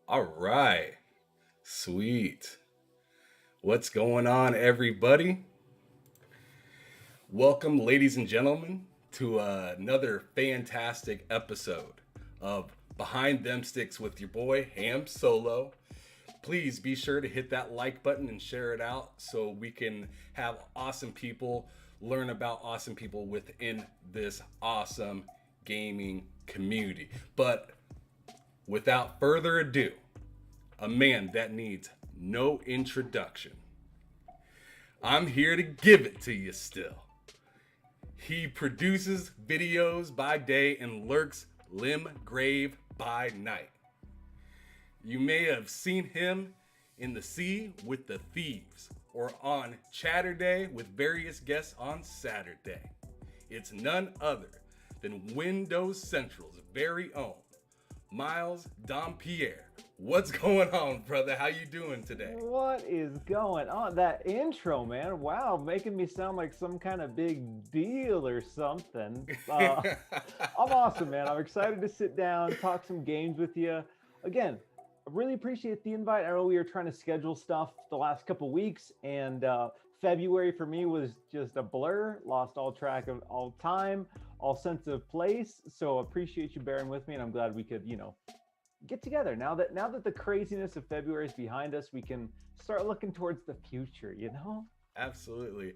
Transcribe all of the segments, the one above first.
All right. Sweet. What's going on, everybody? Welcome, ladies and gentlemen, to another fantastic episode of Behind Them Sticks with your boy, Ham Solo. Please be sure to hit that like button and share it out so we can have awesome people learn about awesome people within this awesome gaming community. But without further ado, a man that needs no introduction. I'm here to give it to you still. He produces videos by day and lurks limb grave by night. You may have seen him in the sea with the thieves or on Chatterday with various guests on Saturday. It's none other than Windows Central's very own Miles Dompier. What's going on, brother? How you doing today? What is going on? That intro, man. Wow, making me sound like some kind of big deal or something. I'm awesome, man. I'm excited to sit down, talk some games with you. Again, I really appreciate the invite. I know we were trying to schedule stuff the last couple weeks, and February for me was just a blur. Lost all track of all time, all sense of place. So appreciate you bearing with me, and I'm glad we could, get together. Now that the craziness of February is behind us, we can start looking towards the future. Absolutely.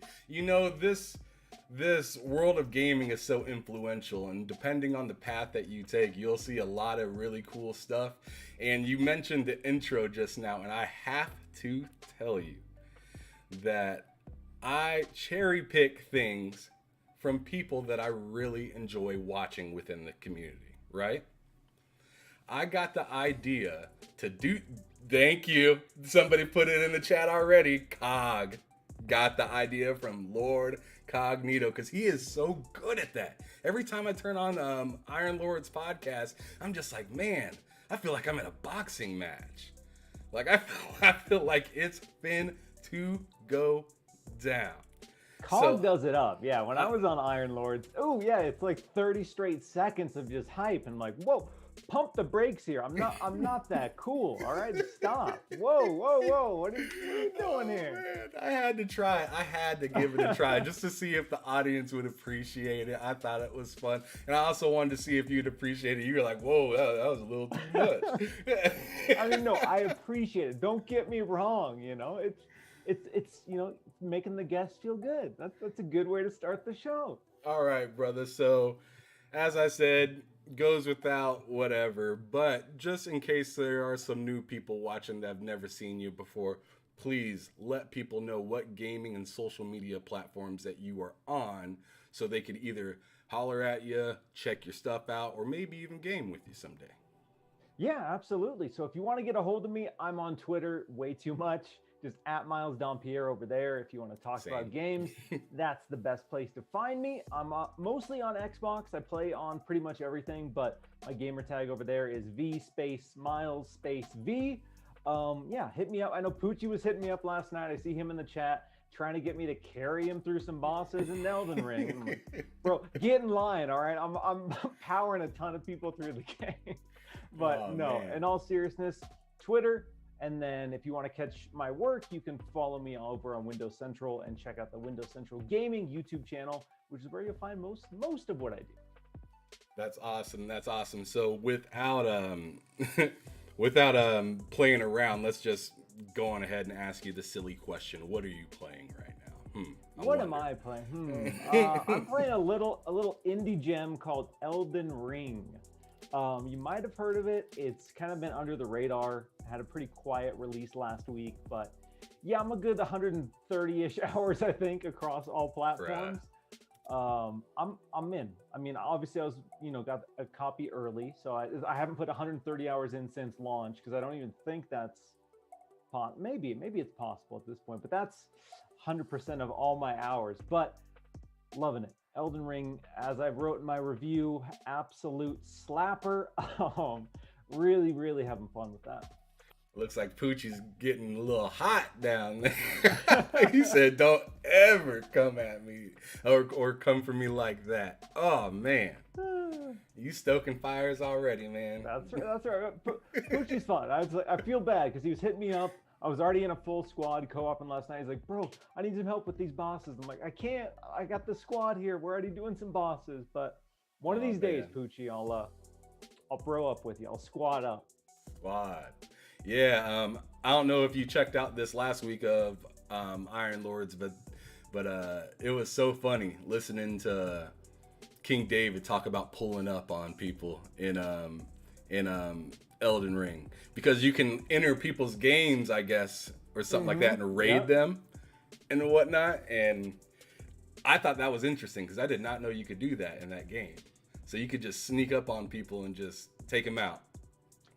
This world of gaming is so influential, and depending on the path that you take, you'll see a lot of really cool stuff. And you mentioned the intro just now, and I have to tell you that I cherry pick things from people that I really enjoy watching within the community, right? I got the idea to do. Thank you. Somebody put it in the chat already. Cog got the idea from Lord Cognito because he is so good at that. Every time I turn on Iron Lord's podcast, I'm just like, man, I feel like I'm in a boxing match. Like I feel like it's been to go down. Cog does it up. Yeah, when I was on Iron Lords, oh yeah, it's like 30 straight seconds of just hype and like, whoa, pump the brakes here. I'm not that cool. All right, stop. Whoa. What are you doing here? Man, I had to try. I had to give it a try just to see if the audience would appreciate it. I thought it was fun, and I also wanted to see if you'd appreciate it. You were like, "Whoa, that was a little too much." I mean, no, I appreciate it. Don't get me wrong. It's making the guests feel good. That's a good way to start the show. All right, brother. So, as I said, goes without whatever, but just in case there are some new people watching that have never seen you before, please let people know what gaming and social media platforms that you are on so they could either holler at you, check your stuff out, or maybe even game with you someday. Yeah, absolutely. So if you want to get a hold of me, I'm on Twitter way too much. Just at Miles Dompier over there. If you want to talk about Same. games, that's the best place to find me. I'm mostly on Xbox. I play on pretty much everything, but my gamer tag over there is V space Miles space V. Yeah, hit me up. I know Poochie was hitting me up last night. I see him in the chat trying to get me to carry him through some bosses in Elden Ring. I'm like, bro, get in line, all right? I'm powering a ton of people through the game. But Oh, no, man. in all seriousness, Twitter. And then if you want to catch my work, you can follow me over on Windows Central and check out the Windows Central Gaming YouTube channel, which is where you'll find most of what I do. That's awesome. That's awesome. So without without playing around, let's just go on ahead and ask you the silly question. What are you playing right now? What am I playing? I'm playing a little indie gem called Elden Ring. You might have heard of it. It's kind of been under the radar. Had a pretty quiet release last week, but yeah, I'm a good 130-ish hours, I think, across all platforms. I'm in. I mean, obviously, I was got a copy early, so I haven't put 130 hours in since launch because I don't even think that's maybe it's possible at this point, but that's 100% of all my hours. But loving it. Elden Ring, as I wrote in my review, absolute slapper. Really having fun with that. Looks like Poochie's getting a little hot down there. He said, "Don't ever come at me or come for me like that." Oh man, you stoking fires already, man. That's right. That's right. Poochie's fun. I feel bad because he was hitting me up. I was already in a full squad co-oping last night. He's like, "Bro, I need some help with these bosses." I'm like, "I can't. I got the squad here. We're already doing some bosses, but one of these days, Poochie, I'll bro up with you. I'll squad up." Squad. Yeah. I don't know if you checked out this last week of Iron Lords, but it was so funny listening to King David talk about pulling up on people in Elden Ring, because you can enter people's games, I guess, or something like that, and raid them and whatnot. And I thought that was interesting because I did not know you could do that in that game. So you could just sneak up on people and just take them out.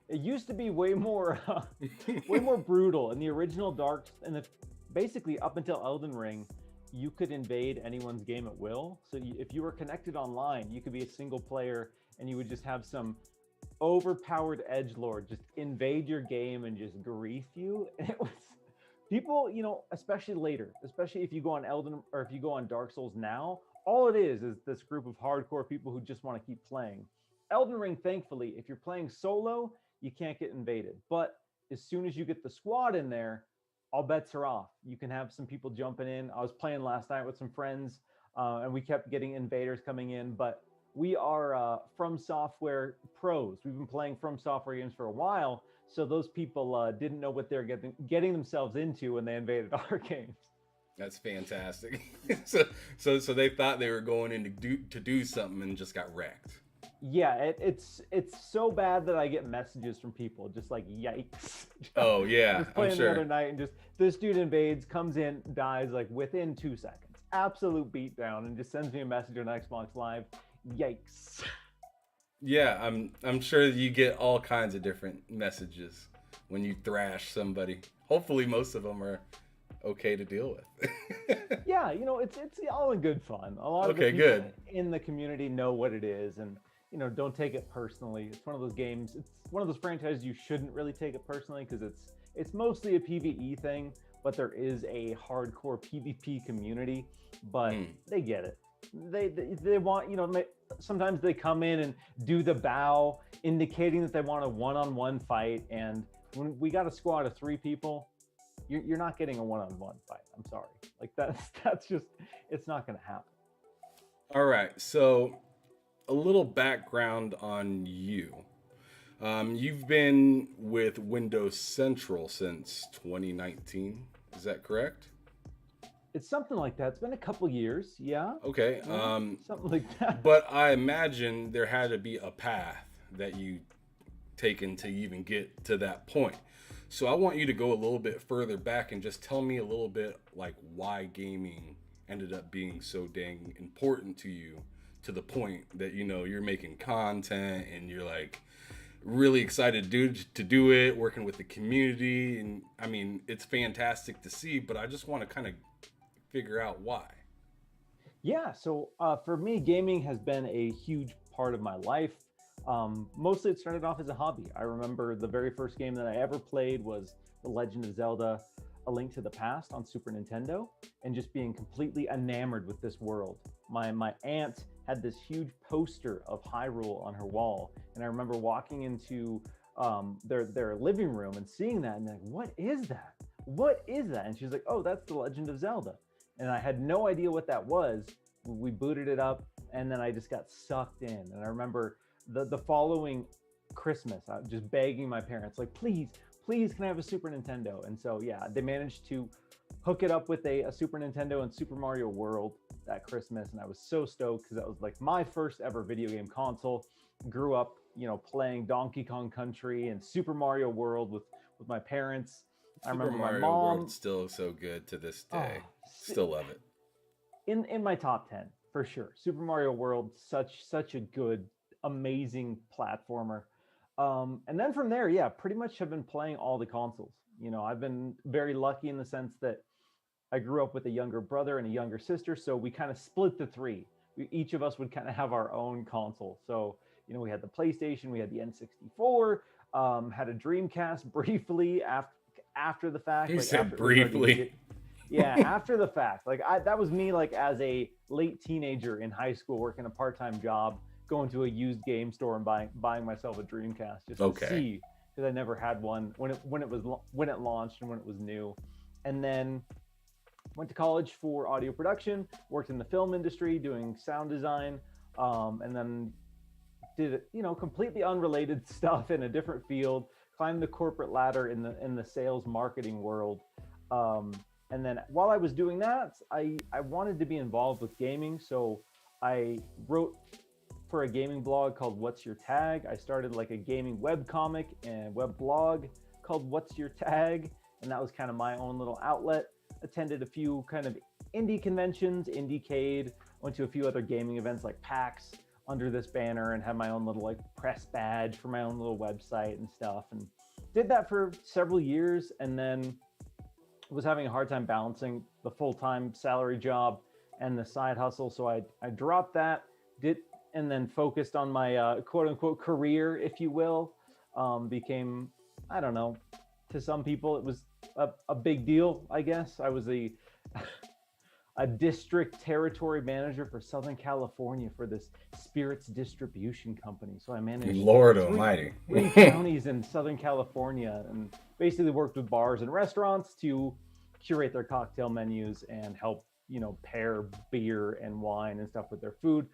It used to be way more way more brutal in the original Dark, and basically up until Elden Ring, you could invade anyone's game at will. So if you were connected online, you could be a single player and you would just have some overpowered edgelord just invade your game and just grief you. And it was people, especially later, especially if you go on Elden or if you go on Dark Souls now, all it is this group of hardcore people who just want to keep playing. Elden Ring, thankfully, if you're playing solo, you can't get invaded. But as soon as you get the squad in there, all bets are off. You can have some people jumping in. I was playing last night with some friends, and we kept getting invaders coming in. But we are From Software pros. We've been playing From Software games for a while, so those people didn't know what they're getting themselves into when they invaded our games. That's fantastic. so they thought they were going in to do something and just got wrecked. Yeah, it's so bad that I get messages from people just like, yikes. Oh yeah, just playing the other night and just this dude invades, comes in, dies like within 2 seconds. Absolute beatdown, and just sends me a message on Xbox Live. Yikes. Yeah, I'm sure you get all kinds of different messages when you thrash somebody. Hopefully most of them are okay to deal with. Yeah, it's all in good fun. A lot of the people in the community know what it is, and don't take it personally. It's one of those games. It's one of those franchises you shouldn't really take it personally because it's mostly a PvE thing, but there is a hardcore PvP community. But they get it. They want, sometimes they come in and do the bow, indicating that they want a one-on-one fight. And when we got a squad of 3 people, you're not getting a one-on-one fight. I'm sorry. Like that's just, it's not going to happen. All right. So a little background on you. You've been with Windows Central since 2019. Is that correct? It's something like that. It's been a couple years. Yeah. Okay. Something like that. But I imagine there had to be a path that you taken to even get to that point. So I want you to go a little bit further back and just tell me a little bit like why gaming ended up being so dang important to you, to the point that you're making content and you're like really excited to do it, working with the community. And I mean, it's fantastic to see, but I just want to kind of figure out why. Yeah, so for me, gaming has been a huge part of my life. Mostly it started off as a hobby. I remember the very first game that I ever played was The Legend of Zelda: A Link to the Past on Super Nintendo, and just being completely enamored with this world. My aunt had this huge poster of Hyrule on her wall, and I remember walking into their living room and seeing that and like, what is that? What is that? And she's like, oh, that's The Legend of Zelda. And I had no idea what that was. We booted it up, and then I just got sucked in. And I remember the following Christmas, I was just begging my parents, like, please, can I have a Super Nintendo? And so, yeah, they managed to hook it up with a Super Nintendo and Super Mario World that Christmas. And I was so stoked because that was like my first ever video game console. Grew up, playing Donkey Kong Country and Super Mario World with my parents. I remember my mom. World's still so good to this day. Still love it. In my top 10 for sure. Super Mario World, such a good, amazing platformer. And then from there, yeah, pretty much have been playing all the consoles. I've been very lucky in the sense that I grew up with a younger brother and a younger sister, so we kind of split the 3. Each of us would kind of have our own console. So we had the PlayStation, we had the N64. Had a Dreamcast briefly after the fact. You like said after briefly. yeah, after the fact. Like that was me like as a late teenager in high school working a part-time job, going to a used game store and buying myself a Dreamcast just to see, because I never had one when it launched and when it was new. And then went to college for audio production, worked in the film industry doing sound design, and then did completely unrelated stuff in a different field, climbed the corporate ladder in the sales marketing world. And then while I was doing that, I wanted to be involved with gaming, so I wrote for a gaming blog called What's Your Tag. I started like a gaming web comic and web blog called What's Your Tag, and that was kind of my own little outlet. Attended a few kind of indie conventions, Indiecade, went to a few other gaming events like PAX under this banner, and had my own little like press badge for my own little website and stuff, and did that for several years, and then was having a hard time balancing the full-time salary job and the side hustle. So I dropped that, and then focused on my quote unquote career, if you will. Became, I don't know, to some people it was a big deal, I guess. I was a district territory manager for Southern California for this spirits distribution company. So I managed Lord Almighty, 3 counties in Southern California, and basically worked with bars and restaurants to curate their cocktail menus and help, pair beer and wine and stuff with their food.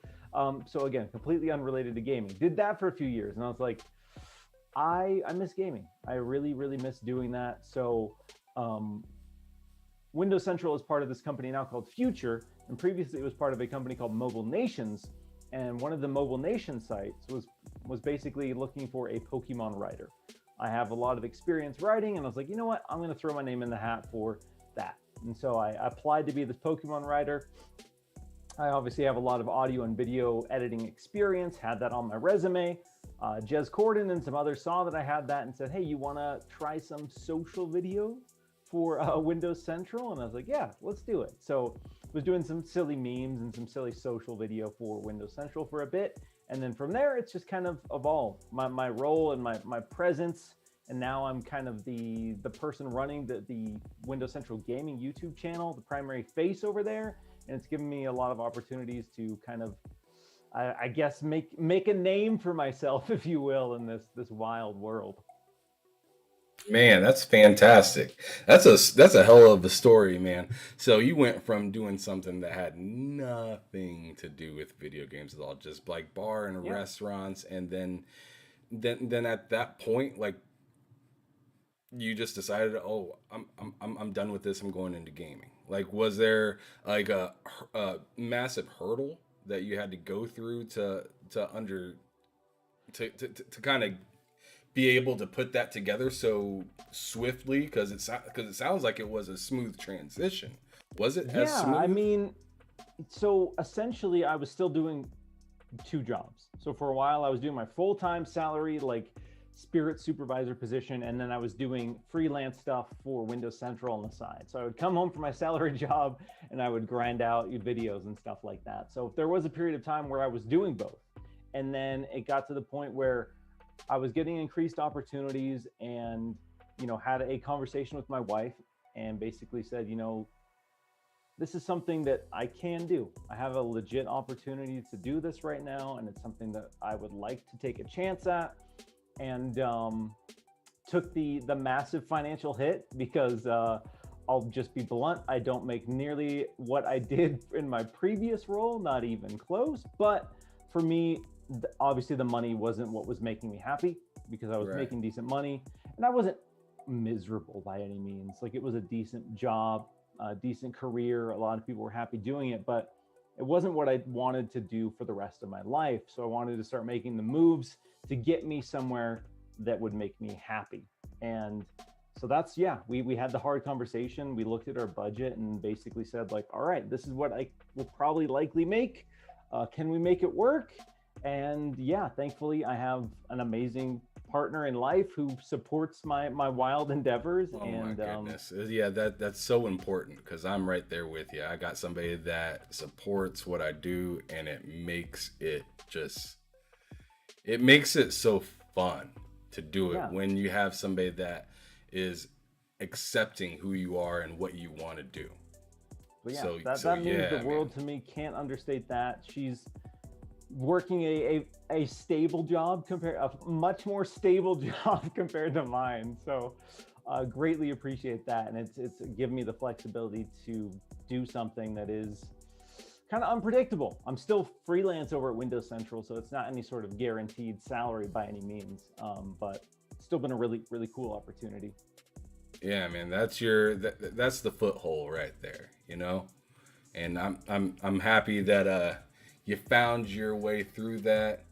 So again, completely unrelated to gaming. Did that for a few years, and I was like, I miss gaming. I really, really miss doing that. So Windows Central is part of this company now called Future, and previously it was part of a company called Mobile Nations. And one of the Mobile Nation sites was basically looking for a Pokemon writer. I have a lot of experience writing, and I was like, you know what? I'm going to throw my name in the hat for that. And so I applied to be this Pokemon writer. I obviously have a lot of audio and video editing experience, had that on my resume. Jez Corden and some others saw that I had that and said, hey, you want to try some social video for Windows Central? And I was like, yeah, let's do it. So I was doing some silly memes and some silly social video for Windows Central for a bit. And then from there, it's just kind of evolved. My role and my presence. And now I'm kind of the person running the Windows Central Gaming YouTube channel, the primary face over there. And it's given me a lot of opportunities to kind of, I guess, make a name for myself, if you will, in this wild world. Man, that's fantastic. That's a hell of a story, man. So you went from doing something that had nothing to do with video games at all, just like bar and restaurants, and then at that point, like, you just decided, oh, I'm done with this. I'm going into gaming. Like, was there like a massive hurdle that you had to go through to kind of be able to put that together so swiftly? Because it sounds like it was a smooth transition. Was it as smooth? I mean, so essentially I was still doing 2 jobs. So for a while I was doing my full-time salary, like Spirit supervisor position, and then I was doing freelance stuff for Windows Central on the side. So I would come home from my salary job and I would grind out videos and stuff like that. So there was a period of time where I was doing both. And then it got to the point where I was getting increased opportunities, and, had a conversation with my wife and basically said, this is something that I can do. I have a legit opportunity to do this right now, and it's something that I would like to take a chance at. And took the massive financial hit because I'll just be blunt, I don't make nearly what I did in my previous role, not even close. But for me, obviously the money wasn't what was making me happy, because I was making decent money, and I wasn't miserable by any means. Like, it was a decent job, a decent career. A lot of people were happy doing it, but it wasn't what I wanted to do for the rest of my life. So I wanted to start making the moves to get me somewhere that would make me happy. And so that's, we had the hard conversation. We looked at our budget and basically said, like, all right, this is what I will probably likely make. Can we make it work? And thankfully I have an amazing partner in life who supports my wild endeavors. Oh, and my goodness. That's so important, because I'm right there with you. I got somebody that supports what I do, and it makes it so fun. to do it Yeah. when you have somebody that is accepting who you are and what you want to do. But yeah, So that means yeah, the world to me. Can't understate that. She's working a stable job, a much more stable job compared to mine. So greatly appreciate that. And it's given me the flexibility to do something that is kind of unpredictable. I'm still freelance over at Windows Central, so it's not any sort of guaranteed salary by any means. But it's still been a really, really cool opportunity. Yeah, man, that's the foothold right there, you know? And I'm happy that you found your way through that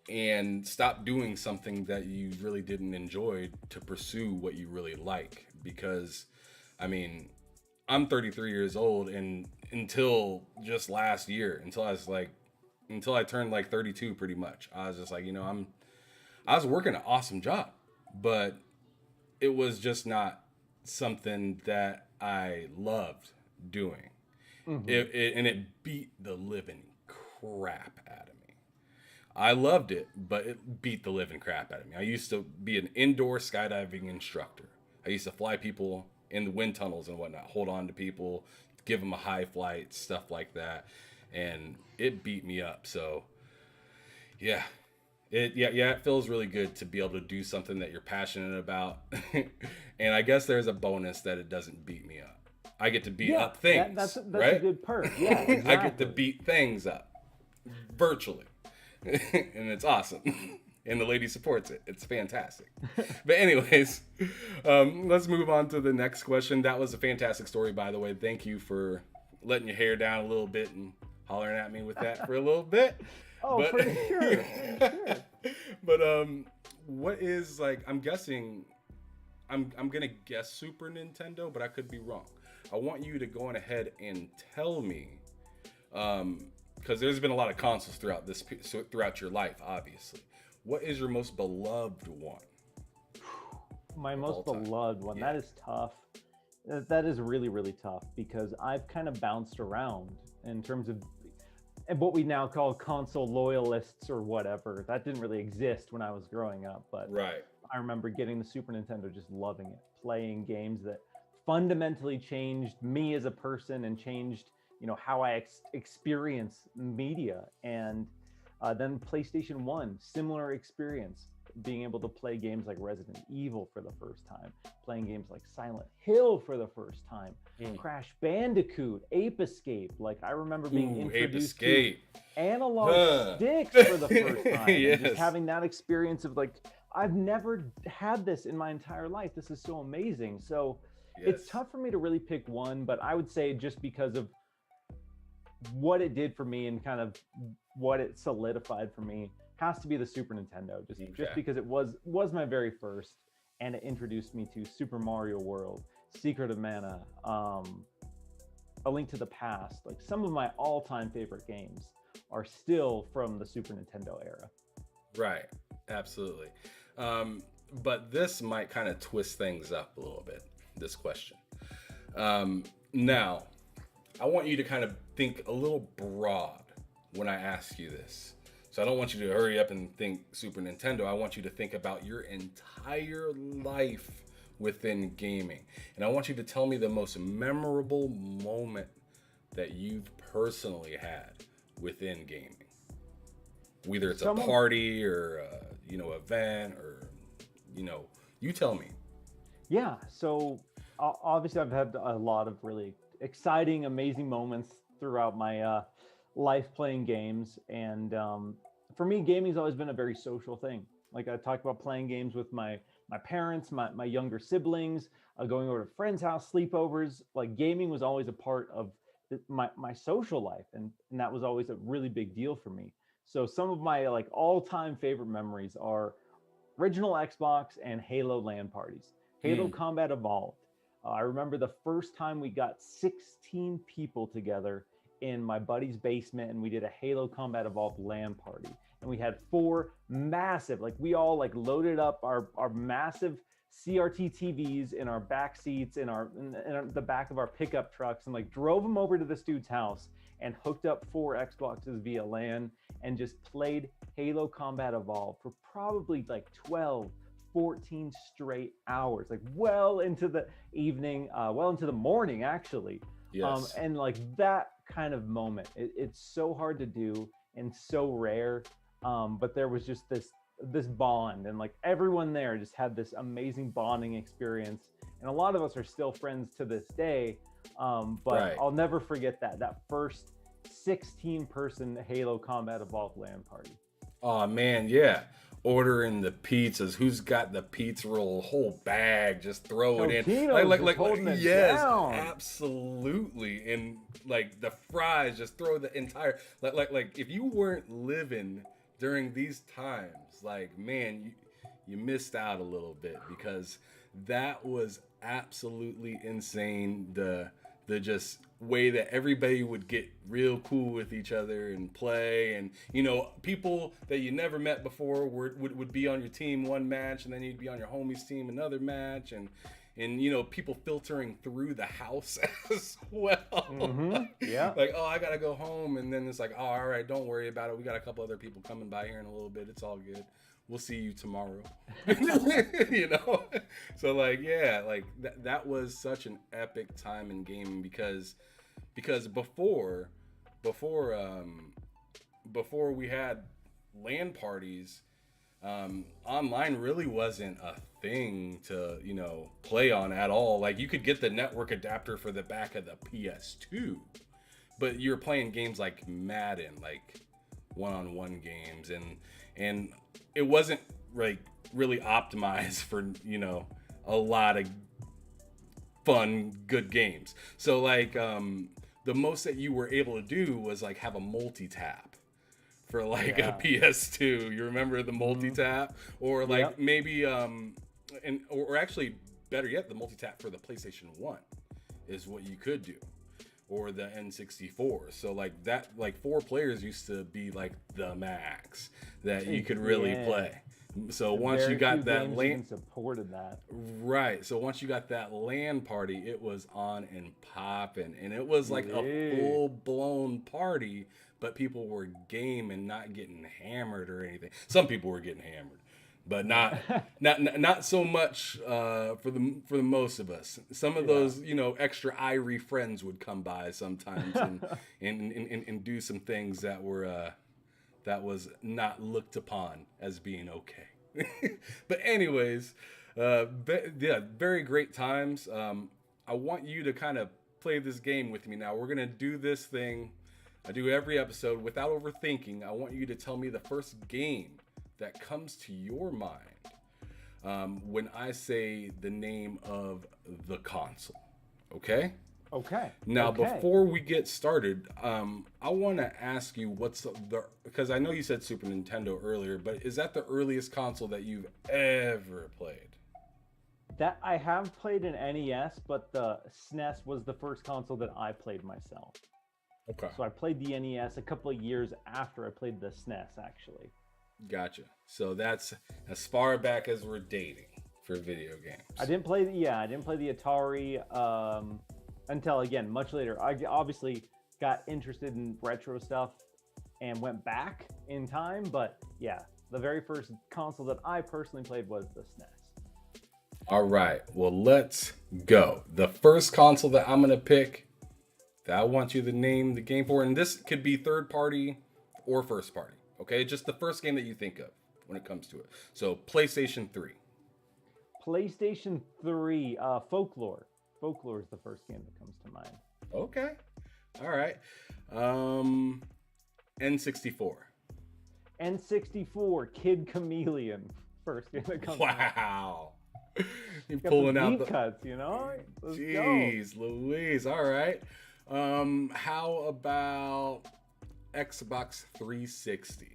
and stopped doing something that you really didn't enjoy to pursue what you really like. Because I mean, I'm 33 years old, and until just last year, until I turned like 32 pretty much, I was just like, I was working an awesome job, but it was just not something that I loved doing. Mm-hmm. It beat the living crap out of me. I loved it, but it beat the living crap out of me. I used to be an indoor skydiving instructor. I used to fly people in the wind tunnels and whatnot, hold on to people, give them a high flight, stuff like that. And it beat me up. So yeah, it feels really good to be able to do something that you're passionate about. And I guess there's a bonus that it doesn't beat me up. I get to beat up things. That's right? a good perk. Yeah, exactly. I get to beat things up virtually. And it's awesome. And the lady supports it. It's fantastic. But anyways, let's move on to the next question. That was a fantastic story, by the way. Thank you for letting your hair down a little bit and hollering at me with that for a little bit. Oh, for sure. But what is, like, I'm guessing, I'm gonna guess Super Nintendo, but I could be wrong. I want you to go on ahead and tell me, because there's been a lot of consoles throughout your life, obviously. What is your most beloved one? My most beloved one. Yeah. That is tough. That is really, really tough, because I've kind of bounced around in terms of what we now call console loyalists or whatever. That didn't really exist when I was growing up, but right. I remember getting the Super Nintendo, just loving it, playing games that fundamentally changed me as a person and changed, how I experience media. And then PlayStation 1, similar experience, being able to play games like Resident Evil for the first time, playing games like Silent Hill for the first time, Crash Bandicoot, Ape Escape. Like, I remember being introduced to analog sticks for the first time. Yes. And just having that experience of, like, I've never had this in my entire life. This is so amazing. So it's tough for me to really pick one, but I would say, just because of what it did for me and kind of what it solidified for me, has to be the Super Nintendo, just because it was my very first, and it introduced me to Super Mario World, Secret of Mana, A Link to the Past. Like, some of my all-time favorite games are still from the Super Nintendo era. Right, absolutely. But this might kind of twist things up a little bit, this question. Now, I want you to kind of think a little broad when I ask you this. So I don't want you to hurry up and think Super Nintendo. I want you to think about your entire life within gaming. And I want you to tell me the most memorable moment that you've personally had within gaming. Whether it's a party or event, or you tell me. Yeah, so obviously I've had a lot of really exciting, amazing moments throughout my life playing games. And for me, gaming's always been a very social thing. Like, I talked about playing games with my parents, my younger siblings, going over to friends' house, sleepovers. Like, gaming was always a part of my social life, and that was always a really big deal for me. So some of my, like, all-time favorite memories are original Xbox and Halo LAN parties. Halo Combat Evolved. I remember the first time we got 16 people together in my buddy's basement, and we did a Halo Combat Evolved LAN party. And we had 4 massive, like, we all, like, loaded up our massive CRT TVs in our back seats, in the back of our pickup trucks, and, like, drove them over to this dude's house. and hooked up 4 Xboxes via LAN and just played Halo Combat Evolved for probably like 12, 14 straight hours, like well into the evening, well into the morning, actually. Yes. And like that kind of moment, it's so hard to do and so rare. But there was just this bond, and like everyone there just had this amazing bonding experience, and a lot of us are still friends to this day. But Right. I'll never forget that first 16-person Halo Combat Evolved LAN party. Oh man, yeah. Ordering the pizzas. Who's got the pizza roll? Whole bag, just throw it in. Totino's just holding it yes, down. absolutely. And like the fries, just throw the entire like if you weren't living during these times, like man, you missed out a little bit, because that was absolutely insane. The just way that everybody would get real cool with each other and play, and you know, people that you never met before would be on your team one match, and then you'd be on your homie's team another match, and you know, people filtering through the house as well. Mm-hmm. Yeah. Like, oh, I gotta go home, and then it's like, oh, all right, don't worry about it. We got a couple other people coming by here in a little bit. It's all good. We'll see you tomorrow. You know? So like, yeah, like that was such an epic time in gaming, because before we had LAN parties, online really wasn't a thing to, you know, play on at all. Like, you could get the network adapter for the back of the PS2, but you're playing games like Madden, like one-on-one games, and it wasn't like really optimized for, you know, a lot of fun, good games. So like, the most that you were able to do was like have a multi-tap for like a PS2. You remember the multi-tap? Or like maybe or actually better yet, the multi-tap for the PlayStation 1 is what you could do, or the N64. So like that, like 4 players used to be like the max that you could really play. So once you got that LAN, supported that. Right. So once you got that LAN party, it was on and popping, and it was like a full blown party, but people were gaming, not getting hammered or anything. Some people were getting hammered, but not so much for the most of us. Some of those, you know, extra irie friends would come by sometimes and do some things that were that was not looked upon as being okay. But anyways, yeah, very great times. I want you to kind of play this game with me now. We're gonna do this thing I do every episode without overthinking. I want you to tell me the first game that comes to your mind when I say the name of the console. Okay? Okay. Now, before we get started, I want to ask you because I know you said Super Nintendo earlier, but is that the earliest console that you've ever played? That I have played an NES, but the SNES was the first console that I played myself. Okay. So I played the NES a couple of years after I played the SNES, actually. Gotcha. So that's as far back as we're dating for video games. I didn't play the Atari until, again, much later. I obviously got interested in retro stuff and went back in time, but yeah, the very first console that I personally played was the SNES. All right, well, let's go. The first console that I'm going to pick, that I want you to name the game for, and this could be third party or first party, okay? Just the first game that you think of when it comes to it. So, PlayStation 3. PlayStation 3, Folklore. Folklore is the first game that comes to mind. Okay. All right. N64. N64, Kid Chameleon. First game that comes to mind. Wow. You're pulling out the cuts, you know? Let's Jeez Louise. All right. How about Xbox 360?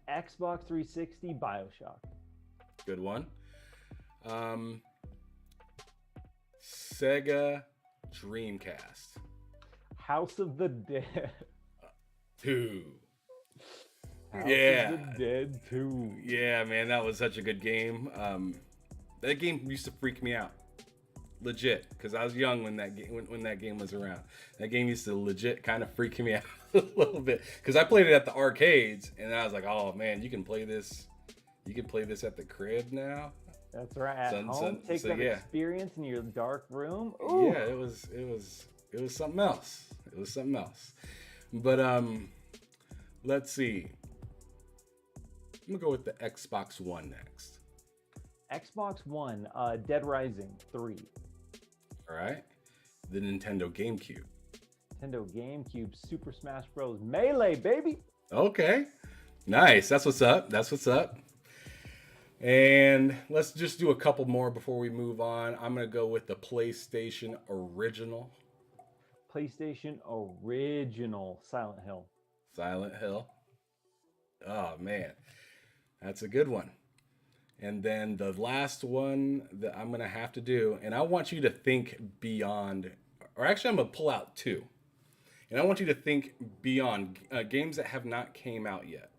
Xbox 360, BioShock. Good one. Sega Dreamcast. House of the Dead. 2. House of the Dead 2. Yeah, man, that was such a good game. That game used to freak me out. legit, because I was young when that game was around. That game used to legit kind of freak me out a little bit, because I played it at the arcades, and I was like, oh man, you can play this at the crib now. That's right. At home, take that experience in your dark room. Ooh. Yeah, it was something else. It was something else. But let's see. I'm gonna go with the Xbox One next. Xbox One, Dead Rising 3. All right. The Nintendo GameCube. Nintendo GameCube, Super Smash Bros. Melee, baby. Okay. Nice. That's what's up. And let's just do a couple more before we move on. I'm going to go with the PlayStation Original. PlayStation Original Silent Hill. Silent Hill. Oh, man. That's a good one. And then the last one that I'm going to have to do, and I want you to think beyond, or actually I'm going to pull out two. And I want you to think beyond games that have not came out yet.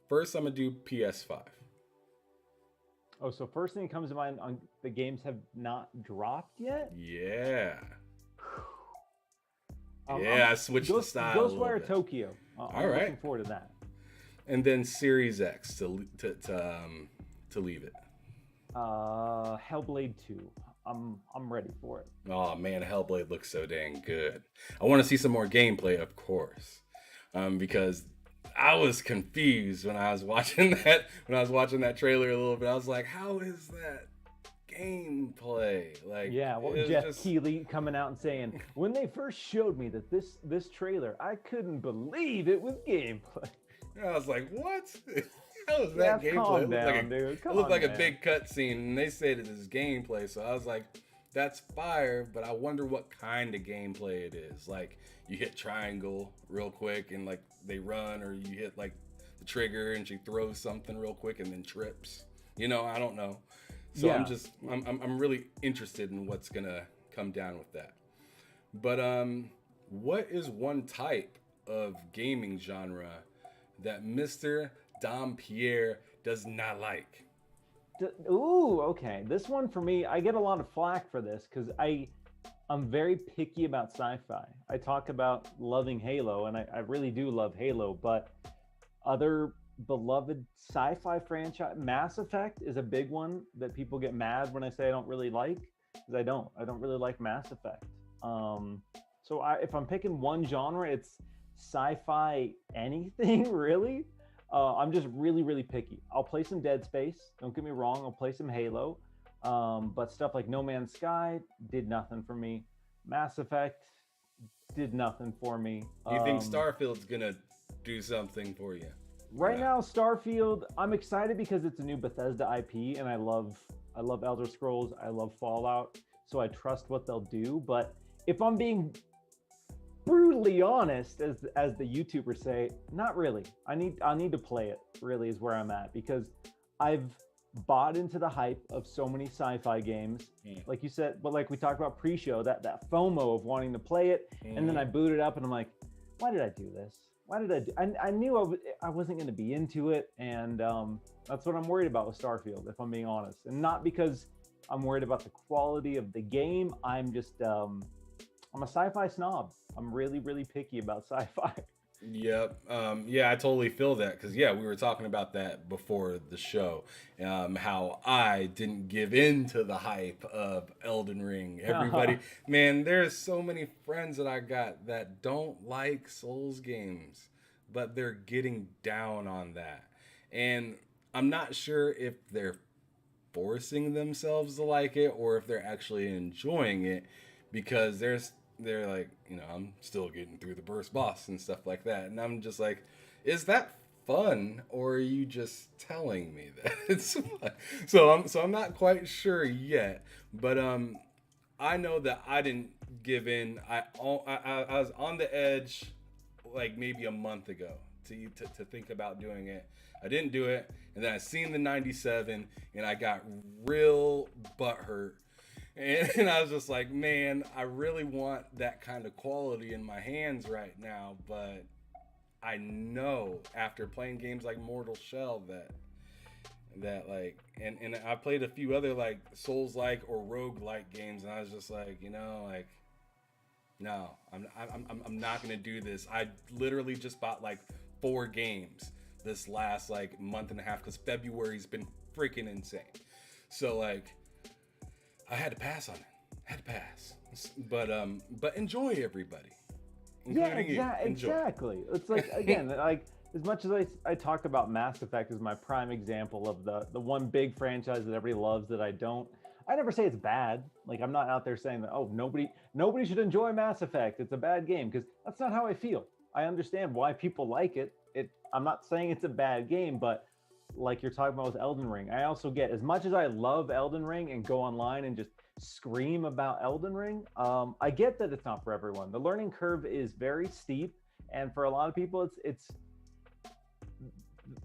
First, I'm going to do PS5. Oh, so first thing that comes to mind on the games have not dropped yet? Yeah. I switched the style. Ghostwire Tokyo. I'm looking forward to that. And then Series X to leave it. Hellblade 2. I'm ready for it. Oh man, Hellblade looks so dang good. I want to see some more gameplay, of course, because I was confused when I was watching that trailer a little bit. I was like, how is that gameplay? Like, yeah, well, Jeff Keighley coming out and saying, when they first showed me that this trailer, I couldn't believe it was gameplay. I was like, what? How is that gameplay? It looked like a big cutscene, and they said it is gameplay. So I was like, that's fire, but I wonder what kind of gameplay it is. Like, you hit triangle real quick, and like they run, or you hit like the trigger, and she throws something real quick and then trips. I don't know. So yeah. I'm really interested in what's gonna come down with that. But what is one type of gaming genre that Mr. Dompier does not like? Ooh, okay. This one for me, I get a lot of flack for this because I'm very picky about sci-fi. I talk about loving Halo, and I really do love Halo, but other beloved sci-fi franchise, Mass Effect is a big one that people get mad when I say I don't really like, because I don't really like Mass Effect. So if I'm picking one genre, it's sci-fi anything really. I'm just really, really picky. I'll play some Dead Space. Don't get me wrong. I'll play some Halo. But stuff like No Man's Sky did nothing for me. Mass Effect did nothing for me. You think Starfield's gonna do something for you? Right now, Starfield, I'm excited because it's a new Bethesda IP, and I love Elder Scrolls. I love Fallout, so I trust what they'll do. But if I'm being brutally honest, as the YouTubers say, not really. I need to play it, really, is where I'm at, because I've bought into the hype of so many sci-fi games, like you said, but like we talked about pre-show, that FOMO of wanting to play it, and then I boot it up and I'm like, why did I do this? Why did I do? I knew I wasn't going to be into it, and that's what I'm worried about with Starfield, if I'm being honest, and not because I'm worried about the quality of the game. I'm just I'm a sci-fi snob. I'm really, really picky about sci-fi. Yep. Yeah, I totally feel that, because we were talking about that before the show, how I didn't give in to the hype of Elden Ring. Everybody, man, there's so many friends that I got that don't like Souls games, but they're getting down on that. And I'm not sure if they're forcing themselves to like it or if they're actually enjoying it, because they're like, I'm still getting through the first boss and stuff like that. And I'm just like, is that fun, or are you just telling me that it's fun? So I'm not quite sure yet, but I know that I didn't give in. I was on the edge like maybe a month ago to think about doing it. I didn't do it, and then I seen the 97 and I got real butthurt. And I was just like, man, I really want that kind of quality in my hands right now. But I know after playing games like Mortal Shell that that like, and I played a few other like Souls like or rogue like games, and I was just like, like, no, I'm not gonna do this. I literally just bought like 4 games this last like month and a half because February's been freaking insane. So like, I had to pass on it. Had to pass. But enjoy, everybody. Yeah, exactly. It's like, again, like, as much as I talked about Mass Effect as my prime example of the one big franchise that everybody loves that I never say it's bad. Like, I'm not out there saying that, oh, nobody should enjoy Mass Effect, it's a bad game, because that's not how I feel. I understand why people like it. I'm not saying it's a bad game, but like you're talking about with Elden Ring, I also get, as much as I love Elden Ring and go online and just scream about Elden Ring, I get that it's not for everyone. The learning curve is very steep, and for a lot of people, it's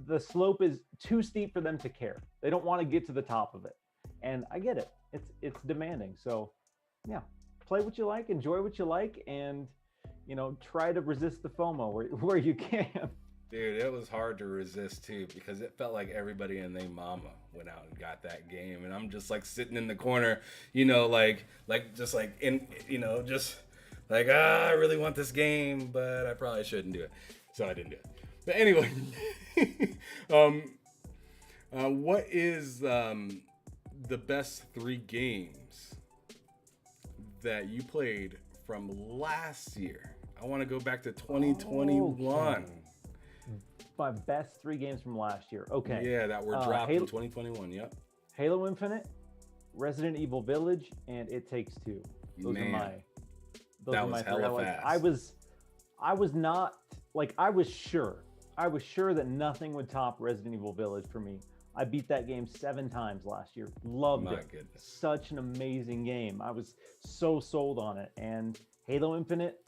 the slope is too steep for them to care. They don't want to get to the top of it, and I get it. It's demanding. So, yeah, play what you like, enjoy what you like, and try to resist the FOMO where you can. Dude, it was hard to resist too because it felt like everybody and their mama went out and got that game, and I'm just like sitting in the corner, just like in, just like, I really want this game, but I probably shouldn't do it, so I didn't do it. But anyway, what is the best 3 games that you played from last year? I want to go back to 2021. Okay. My best 3 games from last year. Okay. Yeah, that were dropped in 2021. Yep. Halo Infinite, Resident Evil Village, and It Takes Two. Those are my 3 highlights. I was not like, I was sure that nothing would top Resident Evil Village for me. I beat that game 7 times last year. Loved it. Goodness. Such an amazing game. I was so sold on it. And Halo Infinite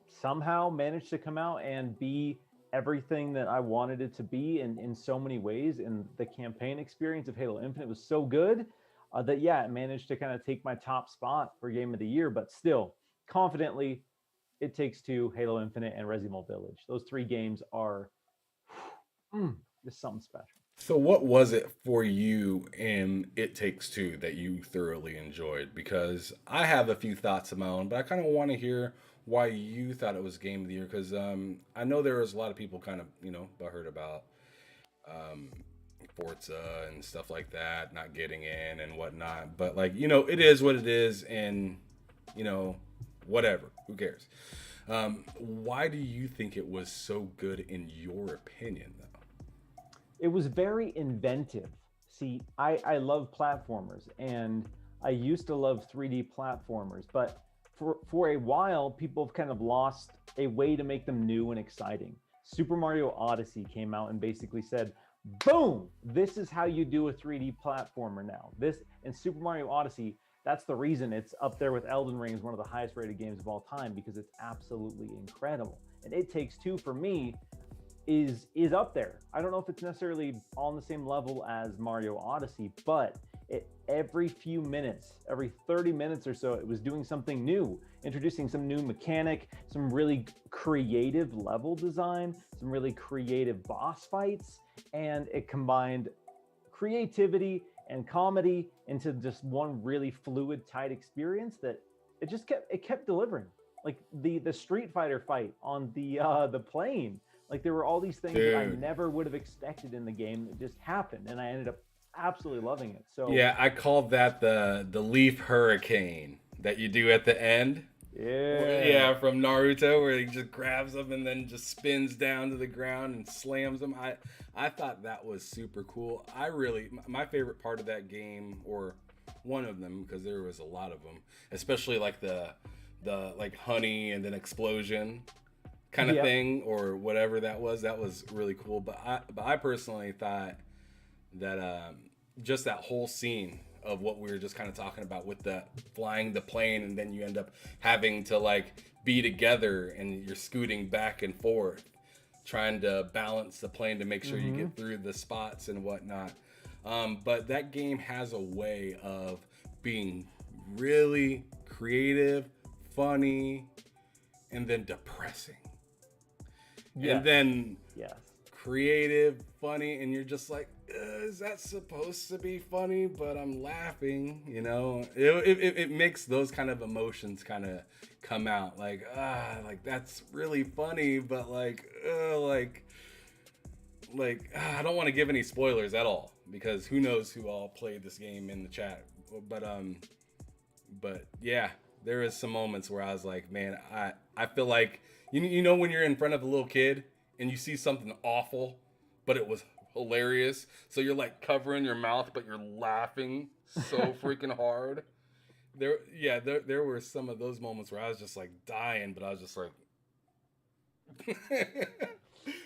somehow managed to come out and be everything that I wanted it to be in so many ways. And the campaign experience of Halo Infinite was so good that, yeah, it managed to kind of take my top spot for Game of the Year. But still, confidently, It Takes Two, Halo Infinite, and Resident Evil Village. Those 3 games are just something special. So what was it for you in It Takes Two that you thoroughly enjoyed? Because I have a few thoughts of my own, but I kind of want to hear why you thought it was Game of the Year. Because I know there was a lot of people kind of, butthurt about Forza and stuff like that, not getting in and whatnot. But like, it is what it is, and, whatever. Who cares? Why do you think it was so good in your opinion, though? It was very inventive. See, I love platformers, and I used to love 3D platformers, but for a while, people have kind of lost a way to make them new and exciting. Super Mario Odyssey came out and basically said, boom, this is how you do a 3D platformer now. This, and Super Mario Odyssey, that's the reason it's up there with Elden Ring as one of the highest rated games of all time, because it's absolutely incredible. And It Takes Two, for me, is up there. I don't know if it's necessarily on the same level as Mario Odyssey, but every few minutes, every 30 minutes or so, it was doing something new, introducing some new mechanic, some really creative level design, some really creative boss fights, and it combined creativity and comedy into just one really fluid, tight experience that it kept delivering. Like the Street Fighter fight on the plane. Like, there were all these things that I never would have expected in the game that just happened, and I ended up absolutely loving it. So yeah, I called that the leaf hurricane that you do at the end. Yeah, from Naruto, where he just grabs them and then just spins down to the ground and slams them. I thought that was super cool. My favorite part of that game, or one of them, because there was a lot of them, especially like the like honey and then explosion kind of thing, or whatever that was really cool. But I personally thought that just that whole scene of what we were just kind of talking about with the flying the plane, and then you end up having to like be together and you're scooting back and forth trying to balance the plane to make sure you get through the spots and whatnot. But that game has a way of being really creative, funny, and then depressing. And then creative, funny, and you're just like, is that supposed to be funny? But I'm laughing, you know. It makes those kind of emotions kind of come out, like like that's really funny, but I don't want to give any spoilers at all because who knows who all played this game in the chat. But yeah, there is some moments where I was like, man, I feel like you know when you're in front of a little kid and you see something awful, but it was hilarious, so you're like covering your mouth, but you're laughing so freaking hard. There were some of those moments where I was just like dying, but I was just like,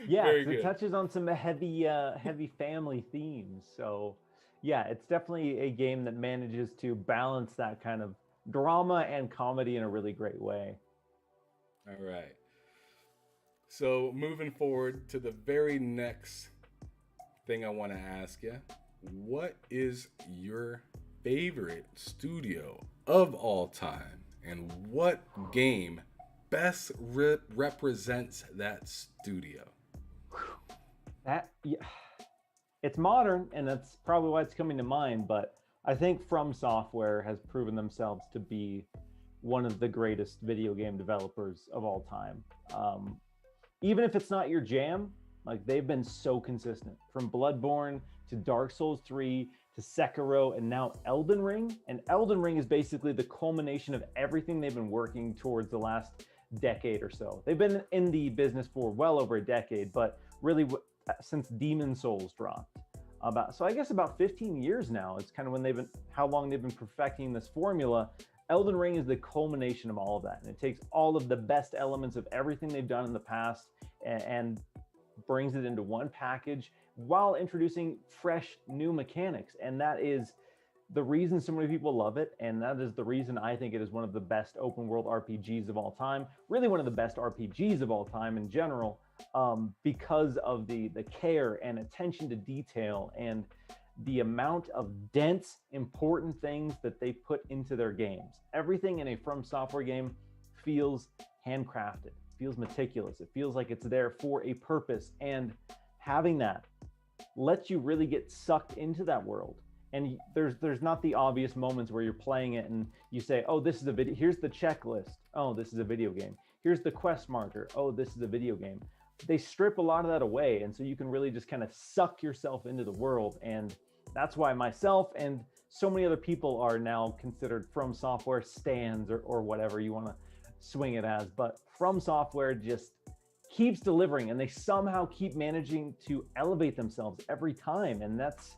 yeah, it touches on some heavy family themes. So yeah, it's definitely a game that manages to balance that kind of drama and comedy in a really great way. All right. So moving forward to the very next thing I want to ask you, what is your favorite studio of all time, and what game best represents that studio? It's modern, and that's probably why it's coming to mind, but I think From Software has proven themselves to be one of the greatest video game developers of all time. Even if it's not your jam, like they've been so consistent, from Bloodborne to Dark Souls 3 to Sekiro and now Elden Ring. And Elden Ring is basically the culmination of everything they've been working towards the last decade or so. They've been in the business for well over a decade, but really since Demon Souls dropped. I guess about 15 years now. It's kind of how long they've been perfecting this formula. Elden Ring is the culmination of all of that. And it takes all of the best elements of everything they've done in the past and brings it into one package while introducing fresh new mechanics. And that is the reason so many people love it. And that is the reason I think it is one of the best open world RPGs of all time, really one of the best RPGs of all time in general, because of the care and attention to detail and the amount of dense, important things that they put into their games. Everything in a From Software game feels handcrafted, feels meticulous. It feels like it's there for a purpose, and having that lets you really get sucked into that world. And there's not the obvious moments where you're playing it and you say, oh, this is a video, here's the checklist, oh, this is a video game. Here's the quest marker, oh, this is a video game. They strip a lot of that away, and so you can really just kind of suck yourself into the world. And that's why myself and so many other people are now considered From Software stans or whatever you want to swing it as. But From Software just keeps delivering, and they somehow keep managing to elevate themselves every time, and that's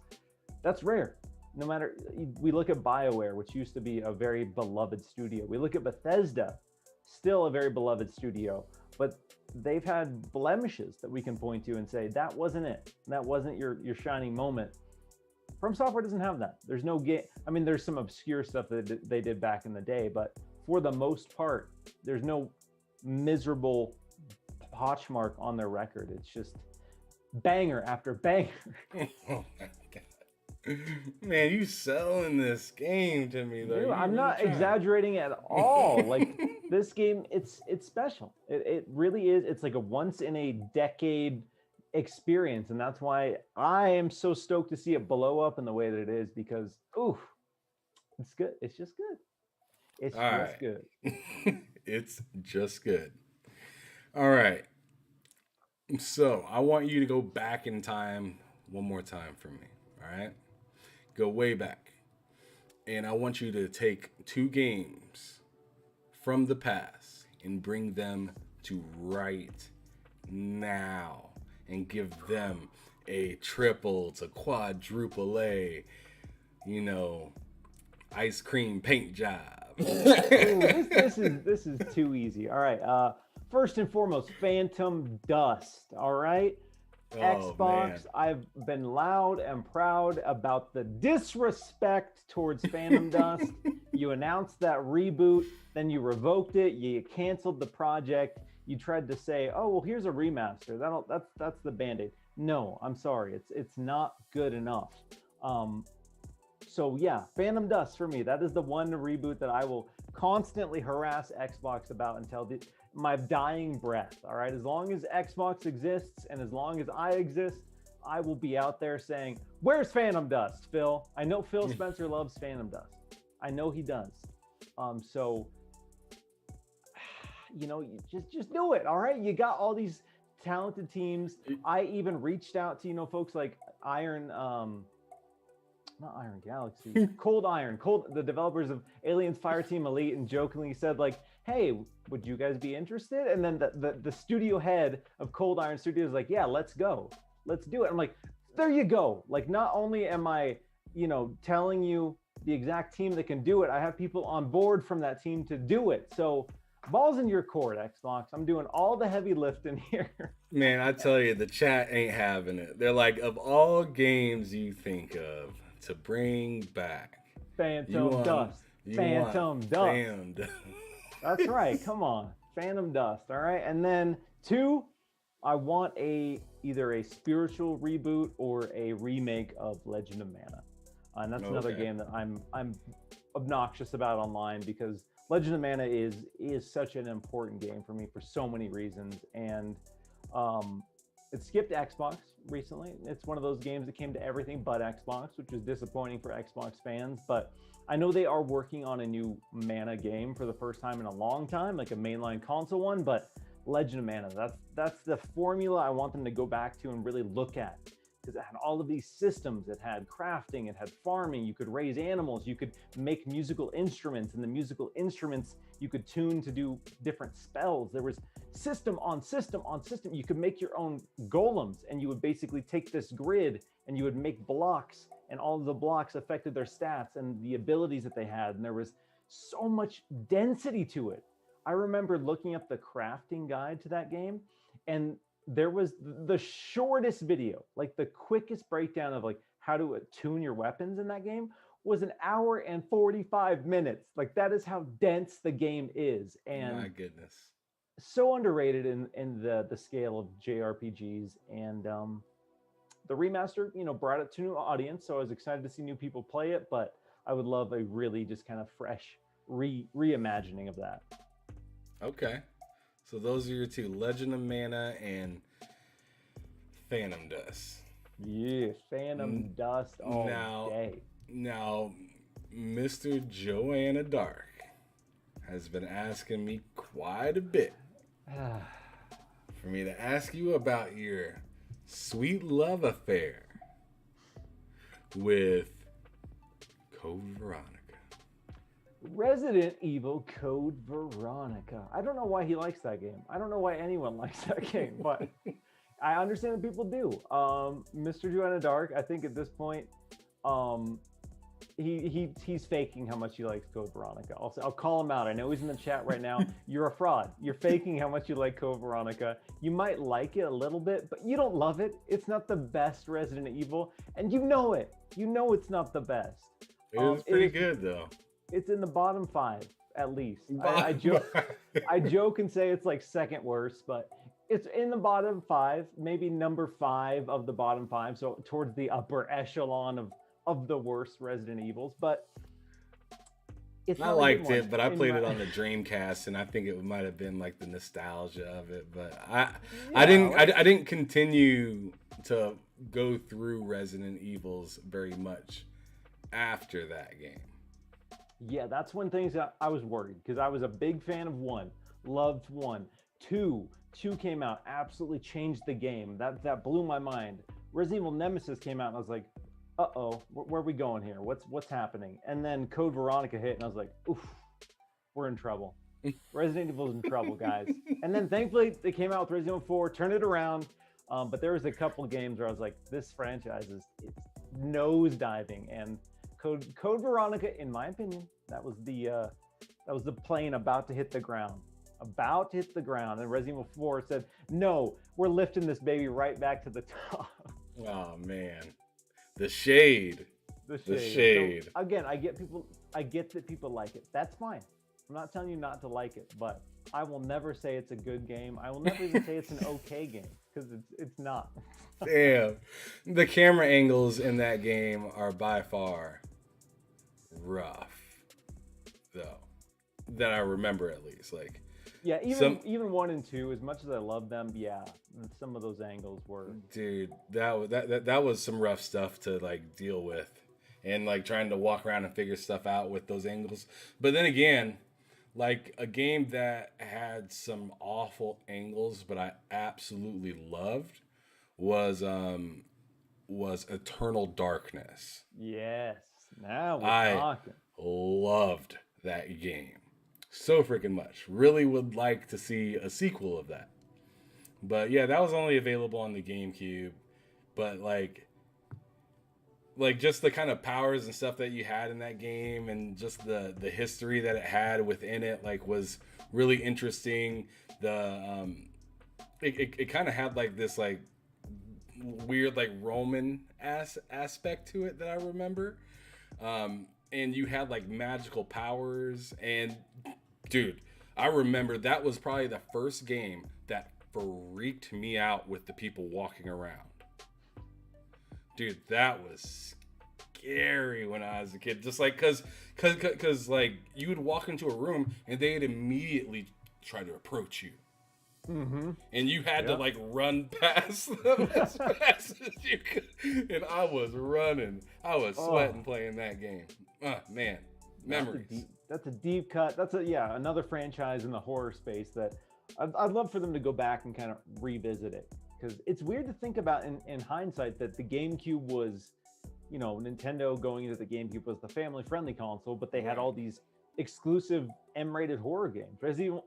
rare. No matter, we look at BioWare, which used to be a very beloved studio. We look at Bethesda, still a very beloved studio, but they've had blemishes that we can point to and say, that wasn't it. That wasn't your shining moment. From Software doesn't have that. There's no game. I mean, there's some obscure stuff that they did back in the day, but for the most part, there's no miserable potchmark on their record. It's just banger after banger. Oh my God. Man, you selling this game to me though. Dude, I'm not exaggerating at all. Like this game, it's special. It really is. It's like a once in a decade experience, and that's why I am so stoked to see it blow up in the way that it is, because it's good. It's just good. It's all just right. Good. It's just good. All right. So I want you to go back in time one more time for me. All right. Go way back. And I want you to take two games from the past and bring them to right now and give them a triple to quadruple A, ice cream paint job. Ooh, this is too easy. All right. First and foremost, Phantom Dust. All right. Oh, Xbox, man. I've been loud and proud about the disrespect towards Phantom Dust. You announced that reboot, then you revoked it, you canceled the project, you tried to say, oh, well, here's a remaster. That's the Band-Aid. No, I'm sorry, it's not good enough. So yeah, Phantom Dust for me, that is the one reboot that I will constantly harass Xbox about until my dying breath. All right, as long as Xbox exists and as long as I exist, I will be out there saying, "Where's Phantom Dust, Phil?" I know Phil Spencer loves Phantom Dust. I know he does. So you just do it. All right, you got all these talented teams. I even reached out to folks like not Iron Galaxy, Cold Iron, the developers of Aliens Fireteam Elite, and jokingly said like, "Hey, would you guys be interested?" And then the studio head of Cold Iron Studios is like, "Yeah, let's go, let's do it." I'm like, there you go. Like, not only am I, telling you the exact team that can do it, I have people on board from that team to do it. So ball's in your court, Xbox. I'm doing all the heavy lifting here. Man, I tell you, the chat ain't having it. They're like, of all games you think of to bring back, Phantom Dust. That's right. Come on. Phantom Dust. All right. And then 2, I want either a spiritual reboot or a remake of Legend of Mana. And that's another game that I'm obnoxious about online, because Legend of Mana is such an important game for me for so many reasons. And it skipped Xbox recently. It's one of those games that came to everything but Xbox, which is disappointing for Xbox fans. But I know they are working on a new Mana game for the first time in a long time, like a mainline console one. But Legend of Mana, that's the formula I want them to go back to and really look at, because it had all of these systems. It had crafting, it had farming, you could raise animals, you could make musical instruments, and the musical instruments you could tune to do different spells. There was system on system on system. You could make your own golems, and you would basically take this grid and you would make blocks, and all of the blocks affected their stats and the abilities that they had. And there was so much density to it. I remember looking up the crafting guide to that game, and there was the shortest video, like the quickest breakdown of like how to tune your weapons in that game was 1 hour and 45 minutes. Like, that is how dense the game is. And my goodness, so underrated in the scale of JRPGs. And the remaster, brought it to a new audience. So I was excited to see new people play it, but I would love a really just kind of fresh reimagining of that. Okay. So those are your 2, Legend of Mana and Phantom Dust. Yeah, Phantom Dust all day. Now, Mr. Joanna Dark has been asking me quite a bit for me to ask you about your sweet love affair with Code Veronica. Resident Evil Code Veronica. I don't know why he likes that game. I don't know why anyone likes that game, but I understand that people do. Mr. Joanna Dark, I think at this point, he's faking how much he likes Code Veronica. I'll call him out. I know he's in the chat right now. You're a fraud. You're faking how much you like Code Veronica. You might like it a little bit, but you don't love it. It's not the best Resident Evil, and you know it. You know it's not the best. It was pretty good though. It's in the bottom 5 at least. I joke and say it's like second worst, but it's in the bottom 5, maybe number 5 of the bottom 5. So towards the upper echelon of the worst Resident Evils. But it's I liked it, but I played it on the Dreamcast, and I think it might have been like the nostalgia of it. But I didn't continue to go through Resident Evils very much after that game. Yeah, that's when things I was worried, because I was a big fan of 1, loved 1. 2 came out, absolutely changed the game. That blew my mind. Resident Evil Nemesis came out, and I was like, uh-oh, where are we going here? What's happening? And then Code Veronica hit, and I was like, oof, we're in trouble. Resident Evil's in trouble, guys. And then thankfully they came out with Resident Evil 4, turned it around. But there was a couple games where I was like, this franchise is nosediving, and Code Veronica, in my opinion, that was the plane about to hit the ground. And Resident Evil 4 said, no, we're lifting this baby right back to the top. Oh man, the shade. So, again, I get that people like it. That's fine. I'm not telling you not to like it, but I will never say it's a good game. I will never even say it's an okay game, because it's not. Damn, the camera angles in that game are by far rough, though, that I remember at least. Like, Yeah, Some even 1 and 2, as much as I love them, yeah, some of those angles were. dude, that was some rough stuff to like deal with, and like trying to walk around and figure stuff out with those angles. But then again, like a game that had some awful angles, but I absolutely loved was Eternal Darkness. Yes, now we're I talking. loved that game so freaking much. Really would like to see a sequel of that. But yeah, that was only available on the GameCube. But like just the kind of powers and stuff that you had in that game, and just the history that it had within it, like, was really interesting. It kind of had like this like weird like Roman aspect to it that I remember. And you had like magical powers, and dude, I remember that was probably the first game that freaked me out with the people walking around. Dude, that was scary when I was a kid. Just like, cause like you would walk into a room and they'd immediately try to approach you. Mm-hmm. And you had to like run past them as fast as you could. And I was running. I was sweating playing that game. Man, memories. That's a deep cut. That's another franchise in the horror space that I'd love for them to go back and kind of revisit it, because it's weird to think about in hindsight that the GameCube was, Nintendo going into the GameCube was the family-friendly console, but they had all these exclusive M-rated horror games.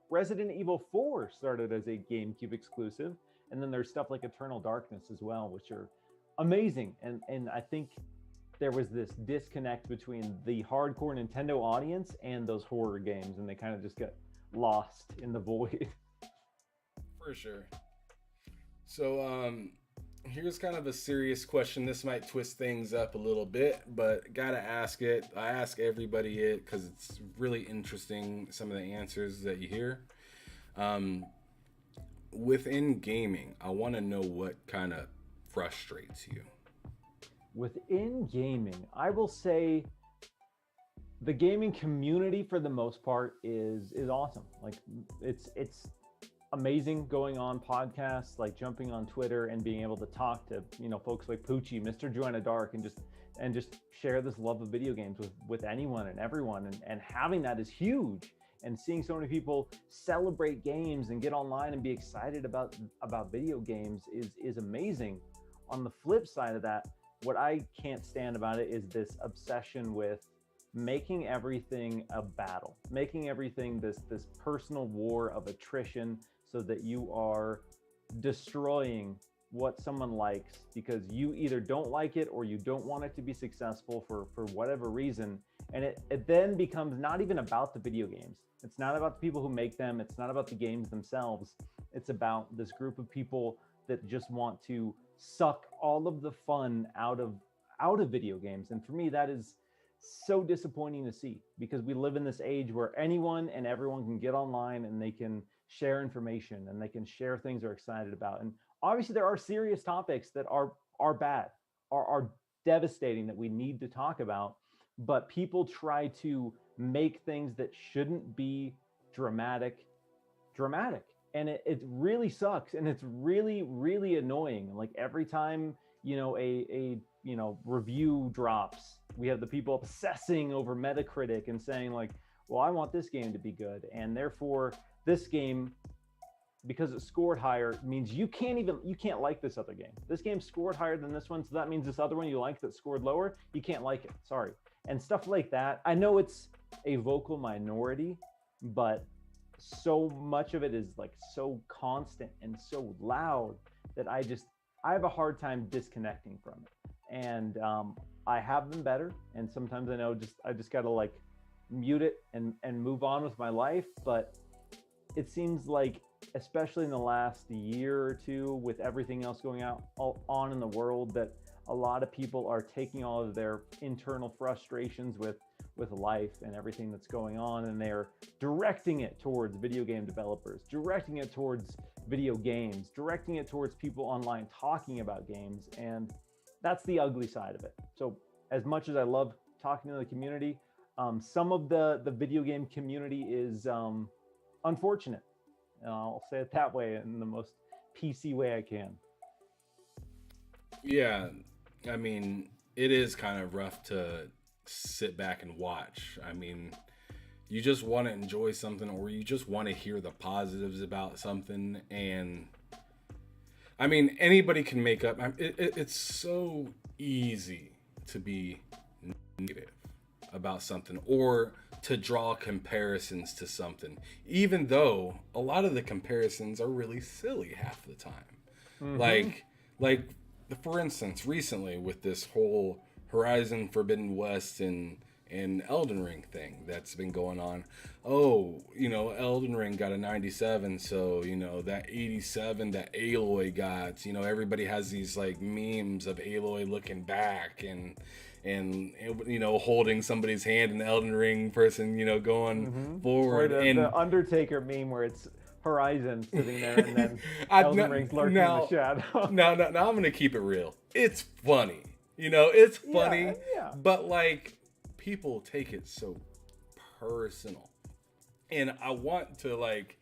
Resident Evil 4 started as a GameCube exclusive, and then there's stuff like Eternal Darkness as well, which are amazing. And I think there was this disconnect between the hardcore Nintendo audience and those horror games, and they kind of just got lost in the void. For sure. So, here's kind of a serious question. This might twist things up a little bit, but gotta ask it. I ask everybody it because it's really interesting, some of the answers that you hear. Within gaming, I want to know what kind of frustrates you. Within gaming, I will say the gaming community for the most part is awesome. Like it's amazing going on podcasts, like jumping on Twitter and being able to talk to folks like Poochie, Mr. Joanna Dark, and just share this love of video games with anyone and everyone, and having that is huge. And seeing so many people celebrate games and get online and be excited about video games is amazing. On the flip side of that, what I can't stand about it is this obsession with making everything a battle, making everything this personal war of attrition, so that you are destroying what someone likes because you either don't like it or you don't want it to be successful for whatever reason. And it then becomes not even about the video games. It's not about the people who make them. It's not about the games themselves. It's about this group of people that just want to suck all of the fun out of video games. And for me, that is so disappointing to see, because we live in this age where anyone and everyone can get online and they can share information and they can share things they're excited about. And obviously there are serious topics that are bad, are devastating, that we need to talk about, but people try to make things that shouldn't be dramatic. And it really sucks, and it's really, really annoying. Like every time a review drops, we have the people obsessing over Metacritic and saying like, well, I want this game to be good, and therefore this game, because it scored higher, means you can't like this other game. This game scored higher than this one, so that means this other one you like that scored lower, you can't like it. Sorry. And stuff like that. I know it's a vocal minority, but so much of it is like so constant and so loud that I have a hard time disconnecting from it. And I have been better, and sometimes I know I just gotta like mute it and move on with my life. But it seems like, especially in the last year or two, with everything else going on in the world, that a lot of people are taking all of their internal frustrations with life and everything that's going on, and they're directing it towards video game developers, directing it towards video games, directing it towards people online talking about games. And that's the ugly side of it. So as much as I love talking to the community, some of the video game community is unfortunate. I'll say it that way in the most PC way I can. Yeah, I mean, it is kind of rough to sit back and watch. I mean, you just want to enjoy something, or you just want to hear the positives about something. And I mean, anybody can make up. It's so easy to be negative about something, or to draw comparisons to something, even though a lot of the comparisons are really silly half the time. Mm-hmm. Like for instance, recently with this whole Horizon Forbidden West and Elden Ring thing that's been going on. Oh, Elden Ring got a 97, so that 87 that Aloy got. Everybody has these like memes of Aloy looking back and holding somebody's hand, in Elden Ring person going forward. Or the Undertaker meme where it's Horizon sitting there and then Elden Ring's lurking in the shadow. Now I'm gonna keep it real. It's funny. It's funny, yeah. But like, people take it so personal, and I want to like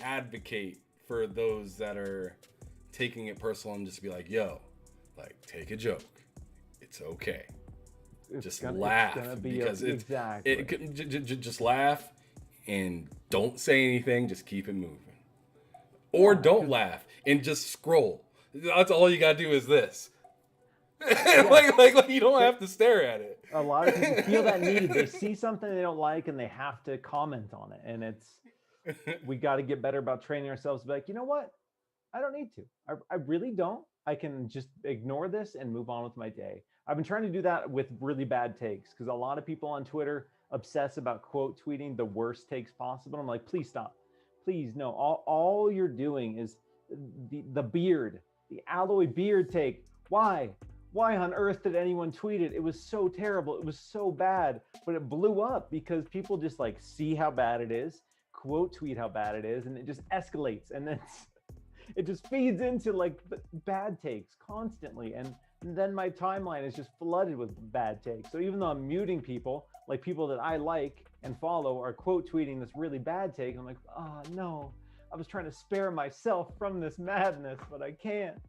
advocate for those that are taking it personal and just be like, yo, like, take a joke, it's okay, just laugh, because just laugh and don't say anything, just keep it moving, or don't laugh and just scroll. That's all you gotta do is this. like you don't have to stare at it. A lot of people feel that need. They see something they don't like and they have to comment on it. And we got to get better about training ourselves to be like, you know what? I don't need to. I really don't. I can just ignore this and move on with my day. I've been trying to do that with really bad takes, because a lot of people on Twitter obsess about quote tweeting the worst takes possible. I'm like, please stop. Please, no. All you're doing is the beard, the alloy beard take. Why on earth did anyone tweet it? It was so terrible. It was so bad, but it blew up because people just like see how bad it is, quote tweet how bad it is, and it just escalates. And then it just feeds into like bad takes constantly. And then my timeline is just flooded with bad takes. So even though I'm muting people, like people that I like and follow are quote tweeting this really bad take, I'm like, oh no, I was trying to spare myself from this madness, but I can't.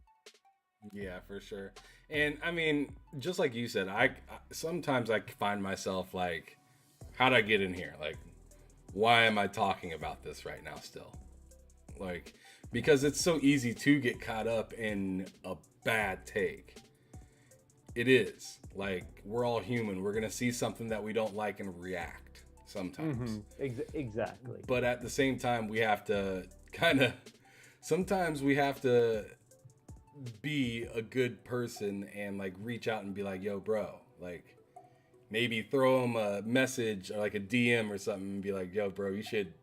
Yeah, for sure. And I mean, just like you said, I sometimes I find myself like, how'd I get in here? Like, why am I talking about this right now still? Like, because it's so easy to get caught up in a bad take. It is. Like, we're all human. We're going to see something that we don't like and react sometimes. Exactly. But at the same time, we have to sometimes we have to be a good person and like reach out and be like, yo, bro, like maybe throw him a message or like a DM or something and be like, yo, bro, you should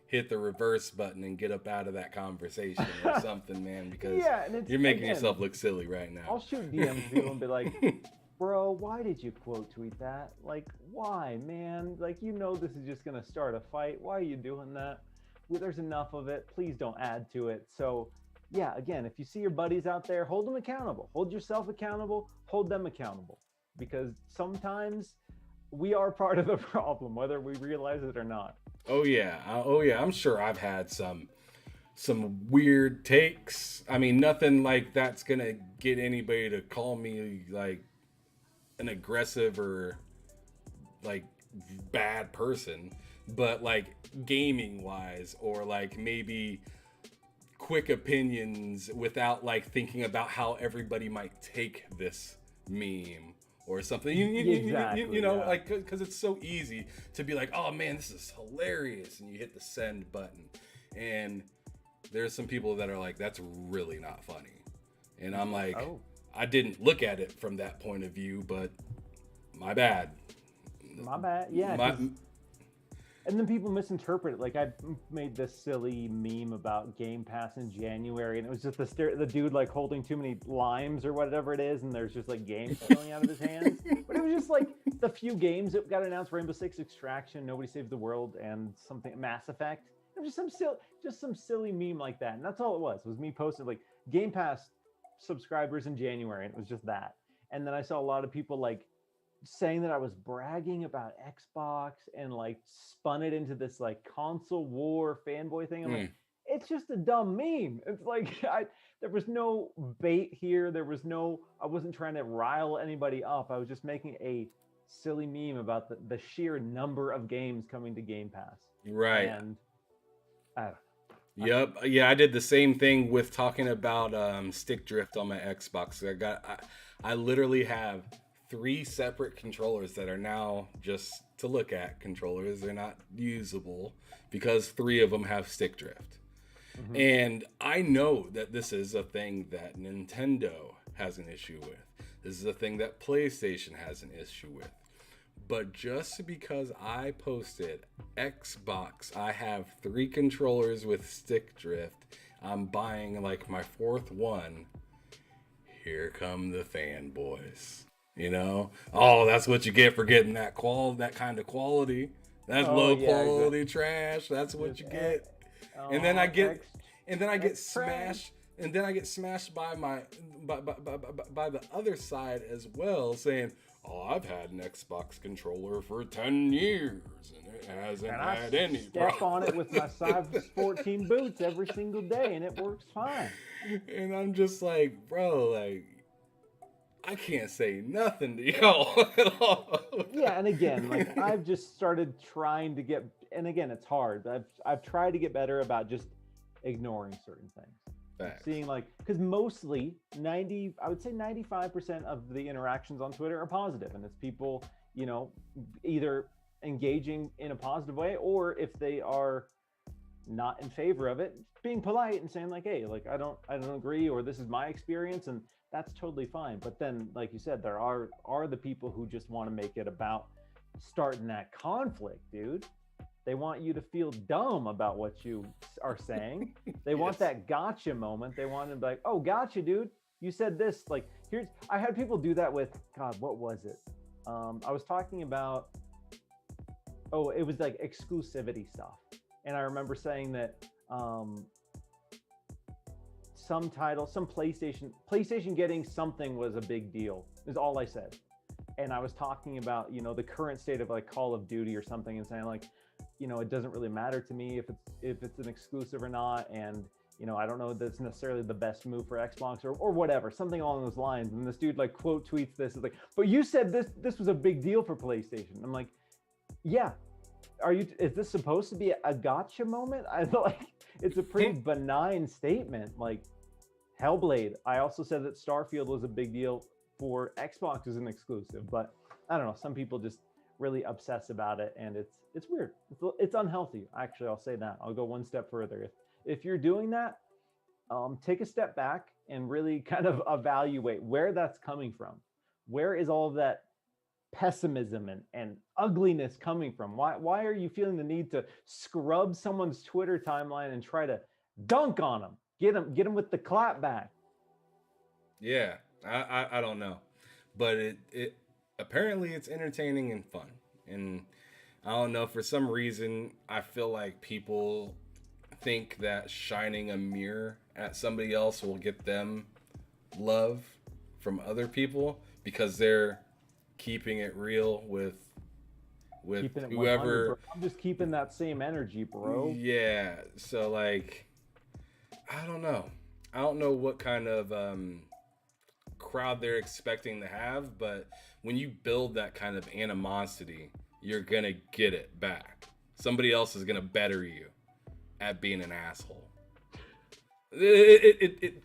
hit the reverse button and get up out of that conversation or something, man, because you're making yourself look silly right now. I'll shoot DMs to people and be like, bro, why did you quote tweet that? Like, why, man? Like, this is just gonna start a fight. Why are you doing that? Well, there's enough of it. Please don't add to it. So yeah, again, if you see your buddies out there, hold them accountable. Hold yourself accountable. Hold them accountable. Because sometimes we are part of the problem, whether we realize it or not. Oh yeah. I'm sure I've had some weird takes. I mean, nothing like that's gonna get anybody to call me like an aggressive or like bad person, but like gaming wise, or like maybe quick opinions without like thinking about how everybody might take this meme or something. Like, because it's so easy to be like, oh man, this is hilarious, and you hit the send button, and there's some people that are like, that's really not funny, and I'm like, I didn't look at it from that point of view, but my bad. Yeah. And then people misinterpret it. Like, I made this silly meme about Game Pass in January, and it was just the dude like holding too many limes or whatever it is, and there's just like games spilling out of his hands. But it was just like the few games that got announced: Rainbow Six Extraction, Nobody Saves the World, and something Mass Effect. It was just some silly meme like that, and that's all it was. It was me posting like Game Pass subscribers in January, and it was just that. And then I saw a lot of people like saying that I was bragging about Xbox and like spun it into this like console war fanboy thing. I'm like, it's just a dumb meme. It's like there was no bait here. I wasn't trying to rile anybody up. I was just making a silly meme about the sheer number of games coming to Game Pass. Right. And I don't know. Yep. Yeah, I did the same thing with talking about stick drift on my Xbox. I literally have 3 separate controllers that are now just to look at controllers. They're not usable because 3 of them have stick drift. Mm-hmm. And I know that this is a thing that Nintendo has an issue with. This is a thing that PlayStation has an issue with. But just because I posted Xbox, I have 3 controllers with stick drift. I'm buying like my 4th one. Here come the fanboys. You know? Oh, that's what you get for getting that kind of quality. That's low quality trash. That's what you get. And then I get smashed. And then I get smashed by by the other side as well, saying, "Oh, I've had an Xbox controller for 10 years and it hasn't had any step on it with my size 14 boots every single day, and it works fine." And I'm just like, bro, like, I can't say nothing to y'all at all. Yeah, and again, like, I've just started trying to get, and again, it's hard. I've tried to get better about just ignoring certain things. Facts. Seeing, like, because mostly I would say 95% of the interactions on Twitter are positive, and it's people, you know, either engaging in a positive way, or if they are not in favor of it, being polite and saying like, hey, like, I don't agree, or this is my experience, and that's totally fine. But then, like you said, there are the people who just want to make it about starting that conflict, dude. They want you to feel dumb about what you are saying. They want that gotcha moment. They want to be like, oh, gotcha, dude. You said this. Like, I had people do that with, God, what was it? I was talking about, it was like exclusivity stuff. And I remember saying that some PlayStation getting something was a big deal, is all I said. And I was talking about, you know, the current state of like Call of Duty or something, and saying like, you know, it doesn't really matter to me if it's an exclusive or not, and, you know, I don't know if that's necessarily the best move for Xbox or whatever, something along those lines. And this dude like quote tweets this, is like, but you said this was a big deal for PlayStation. I'm like, yeah, is this supposed to be a gotcha moment? I like, it's a pretty benign statement. Like Hellblade, I also said that Starfield was a big deal for Xbox as an exclusive, but I don't know, some people just really obsess about it, and it's weird. It's unhealthy. Actually, I'll say that. I'll go one step further. If you're doing that, take a step back and really kind of evaluate where that's coming from. Where is all of that pessimism and ugliness coming from? Why are you feeling the need to scrub someone's Twitter timeline and try to dunk on them? Get them with the clap back. Yeah, I don't know, but it apparently it's entertaining and fun. And I don't know, for some reason, I feel like people think that shining a mirror at somebody else will get them love from other people because they're keeping it real with whoever. I'm just keeping that same energy, bro. Yeah. So like, I don't know what kind of crowd they're expecting to have, but when you build that kind of animosity, you're gonna get it back. Somebody else is gonna better you at being an asshole. It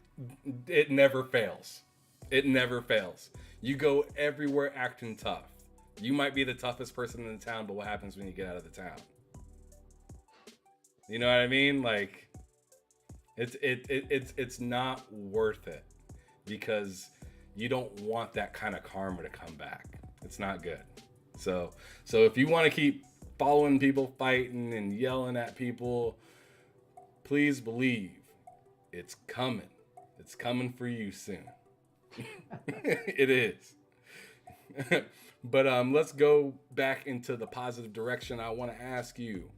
never fails. It never fails. You go everywhere acting tough. You might be the toughest person in the town, but what happens when you get out of the town? You know what I mean? Like, it's not worth it because you don't want that kind of karma to come back. It's not good. So if you want to keep following people fighting and yelling at people, please believe it's coming. It's coming for you soon. It is. But let's go back into the positive direction. I want to ask you,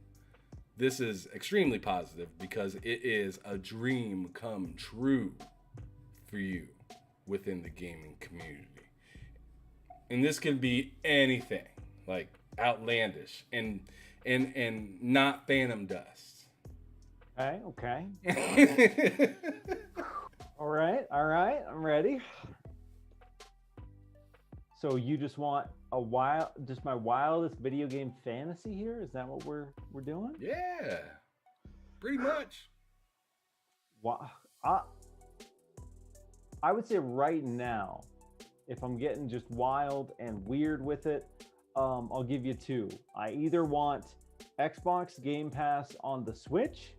this is extremely positive because it is a dream come true for you within the gaming community. And this can be anything, like outlandish and not Phantom Dust. Okay. All right, I'm ready. So you just want just my wildest video game fantasy here? Is that what we're doing? Yeah, pretty much. Wow. I, I would say right now, if I'm getting just wild and weird with it, I'll give you two. I either want Xbox Game Pass on the Switch,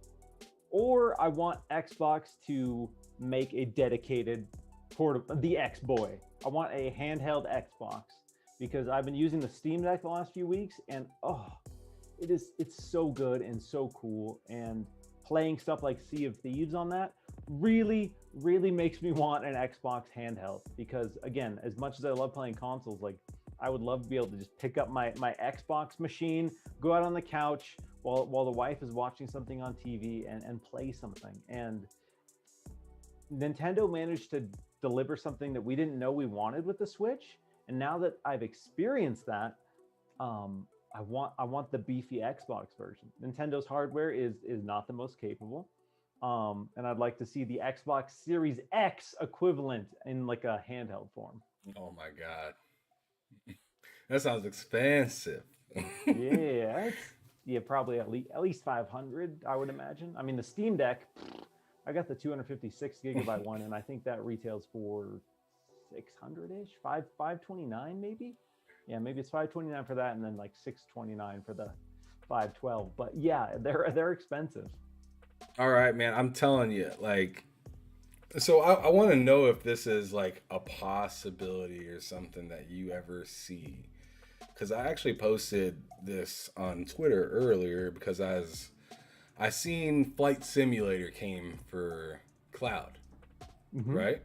or I want Xbox to make a dedicated portable, the X Boy. I want a handheld Xbox because I've been using the Steam Deck the last few weeks, and it's so good and so cool. And playing stuff like Sea of Thieves on that really makes me want an Xbox handheld because again, as much as I love playing consoles, like I would love to be able to just pick up my Xbox machine, go out on the couch while the wife is watching something on TV and play something. And Nintendo managed to deliver something that we didn't know we wanted with the Switch. And now that I've experienced that, I want the beefy Xbox version. Nintendo's hardware is not the most capable. And I'd like to see the Xbox Series X equivalent in like a handheld form. Oh my god, that sounds expensive. Yeah, yeah, probably at least 500, I would imagine. I mean, the Steam Deck, I got the 256 gigabyte one, and I think that retails for 600-ish, 529 maybe. Yeah, maybe it's 529 for that, and then like 629 for the 512. But yeah, they're expensive. All right, man. I'm telling you, like, so I want to know if this is like a possibility or something that you ever see. Because I actually posted this on Twitter earlier because I seen Flight Simulator came for cloud, right?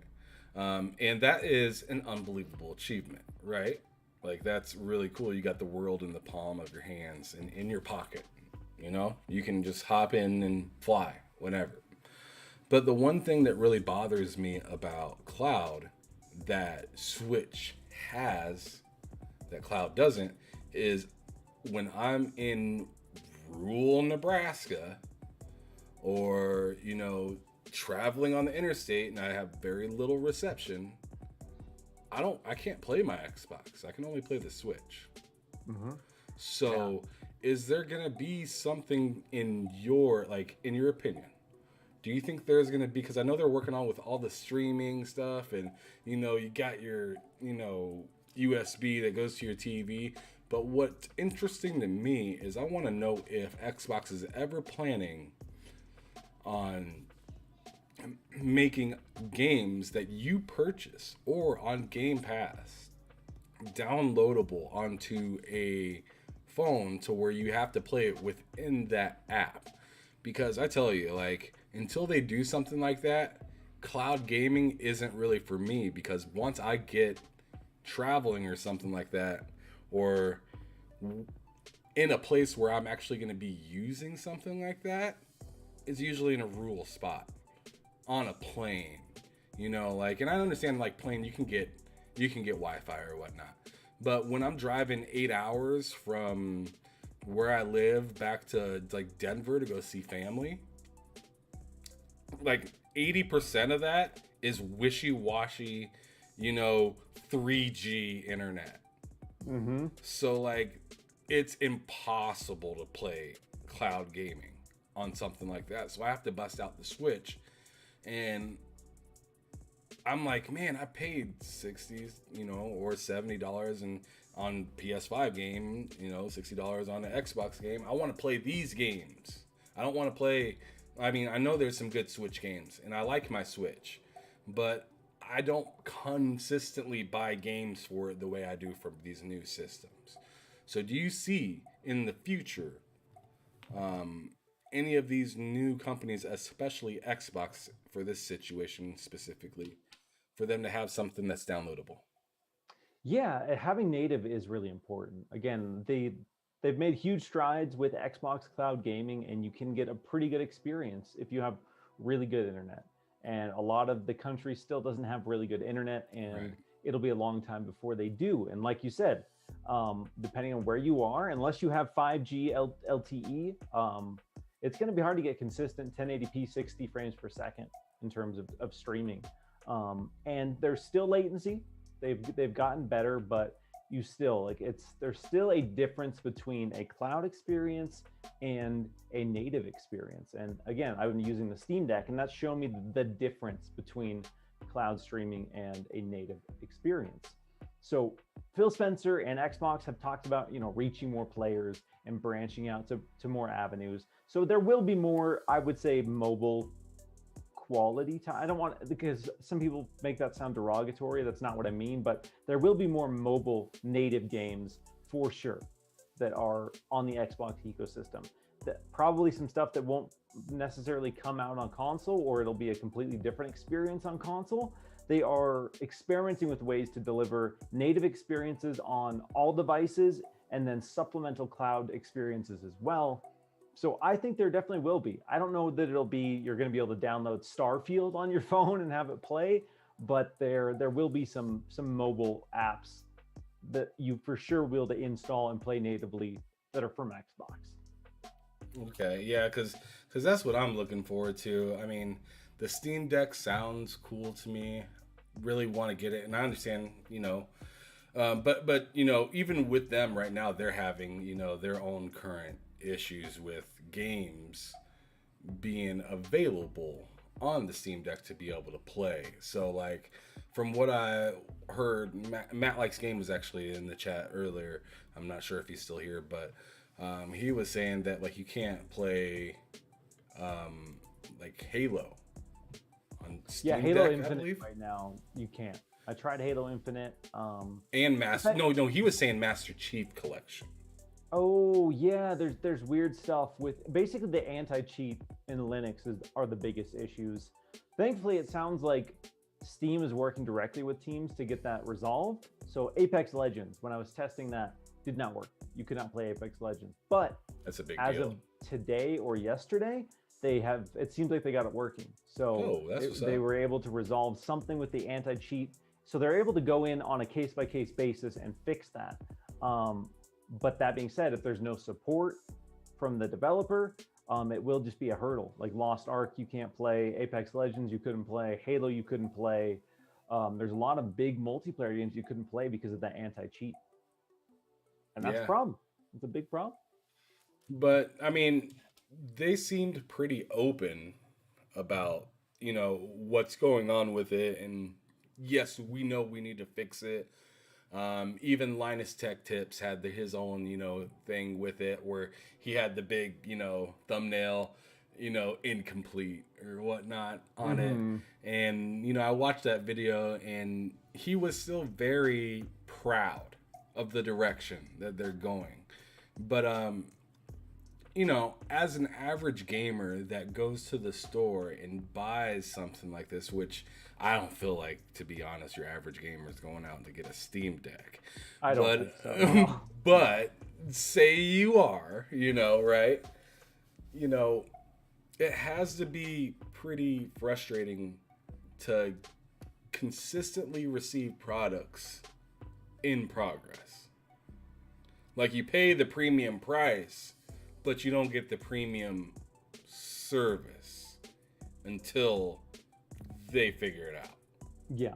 And that is an unbelievable achievement, right? Like that's really cool. You got the world in the palm of your hands and in your pocket. You know, you can just hop in and fly whenever. But the one thing that really bothers me about cloud that Switch has that cloud doesn't is when I'm in rural Nebraska or, you know, traveling on the interstate and I have very little reception, I can't play my Xbox. I can only play the Switch. So is there going to be something in your opinion? Do you think there's going to be, because I know they're working on with all the streaming stuff and, you know, you got your, you know, USB that goes to your TV. But what's interesting to me is I want to know if Xbox is ever planning on making games that you purchase or on Game Pass downloadable onto a phone to where you have to play it within that app. Because I tell you, like, until they do something like that, cloud gaming isn't really for me, because once I get traveling or something like that, or in a place where I'm actually going to be using something like that, it's usually in a rural spot on a plane, you know, like, and I understand like plane, you can get Wi-Fi or whatnot. But when I'm driving 8 hours from where I live back to like Denver to go see family, like 80% of that is wishy-washy, you know, 3G internet. So like it's impossible to play cloud gaming on something like that. So I have to bust out the Switch, and I'm like, man, I paid $60, you know, or $70 and on PS5 game, you know, $60 on the Xbox game. I want to play these games. I don't want to play. I mean, I know there's some good Switch games, and I like my Switch, but I don't consistently buy games for it the way I do for these new systems. So do you see in the future any of these new companies, especially Xbox for this situation specifically, for them to have something that's downloadable? Yeah, having native is really important. Again, they've made huge strides with Xbox Cloud Gaming, and you can get a pretty good experience if you have really good internet. And a lot of the country still doesn't have really good internet, and Right. it'll be a long time before they do. And like you said, depending on where you are, unless you have 5G LTE, it's going to be hard to get consistent 1080p 60 frames per second in terms of streaming. And there's still latency. They've gotten better, but you still like there's still a difference between a cloud experience and a native experience. And again, I've been using the Steam Deck, and that's shown me the difference between cloud streaming and a native experience. So Phil Spencer and Xbox have talked about, reaching more players and branching out to more avenues. So there will be more, I would say, mobile quality time. I don't want, because some people make that sound derogatory. That's not what I mean, but there will be more mobile native games for sure that are on the Xbox ecosystem. That probably some stuff that won't necessarily come out on console, or it'll be a completely different experience on console. They are experimenting with ways to deliver native experiences on all devices and then supplemental cloud experiences as well. So I think there definitely will be. I don't know that it'll be, you're going to be able to download Starfield on your phone and have it play, but there will be some mobile apps that you for sure will to install and play natively that are from Xbox. Okay, yeah, because that's what I'm looking forward to. I mean, the Steam Deck sounds cool to me. Really want to get it, and I understand, but even with them right now, they're having their own current issues with games being available on the Steam Deck to be able to play. So like from what I heard, Matt Likes Game was actually in the chat earlier. I'm not sure if he's still here, but he was saying that like you can't play like Halo on Steam yeah, Halo Deck, Infinite right now you can't. I tried Halo Infinite. And Master. No, he was saying Master Chief Collection. Oh yeah, there's weird stuff with basically the anti-cheat in Linux are the biggest issues. Thankfully, it sounds like Steam is working directly with teams to get that resolved. So Apex Legends, when I was testing that, did not work. You could not play Apex Legends. But that's a big as deal. of today or yesterday, it seems like they got it working. So they were able to resolve something with the anti-cheat. So they're able to go in on a case-by-case basis and fix that. But that being said, if there's no support from the developer, it will just be a hurdle. Like Lost Ark, you can't play. Apex Legends, you couldn't play. Halo, you couldn't play. There's a lot of big multiplayer games you couldn't play because of that anti-cheat. And that's a problem. It's a big problem. But, I mean, they seemed pretty open about, what's going on with it. And yes, we know we need to fix it. Even Linus Tech Tips had his own, thing with it where he had the big, thumbnail, incomplete or whatnot on it. And, I watched that video and he was still very proud of the direction that they're going. But, as an average gamer that goes to the store and buys something like this, which I don't feel like, to be honest, your average gamer is going out to get a Steam Deck. I don't think so. No. But say you are, right? It has to be pretty frustrating to consistently receive products in progress. Like you pay the premium price, but you don't get the premium service until they figure it out. Yeah.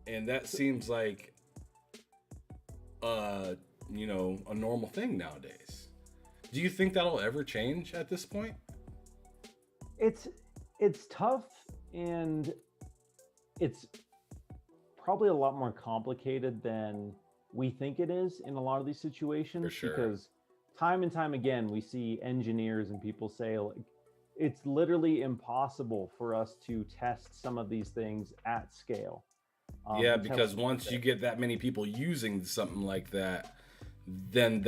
And that seems like a normal thing nowadays. Do you think that'll ever change at this point? It's tough, and it's probably a lot more complicated than we think it is in a lot of these situations. For sure. Because time and time again we see engineers and people say like it's literally impossible for us to test some of these things at scale. Because once you get that many people using something like that, then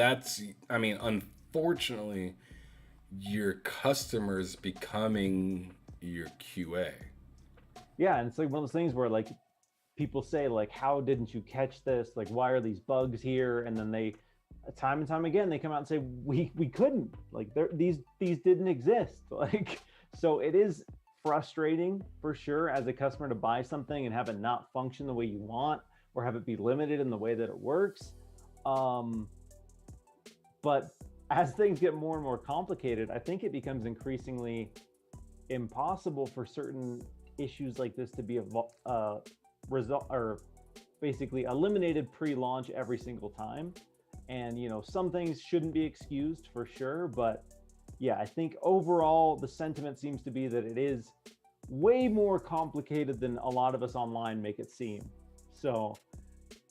unfortunately, your customers becoming your QA. Yeah, and it's like one of those things where like people say like, how didn't you catch this? Like, why are these bugs here? And then they, time and time again, they come out and say, we couldn't, like these didn't exist. Like, so it is frustrating for sure as a customer to buy something and have it not function the way you want, or have it be limited in the way that it works. But as things get more and more complicated, I think it becomes increasingly impossible for certain issues like this to be result or basically eliminated pre-launch every single time. And some things shouldn't be excused for sure, but yeah, I think overall the sentiment seems to be that it is way more complicated than a lot of us online make it seem. So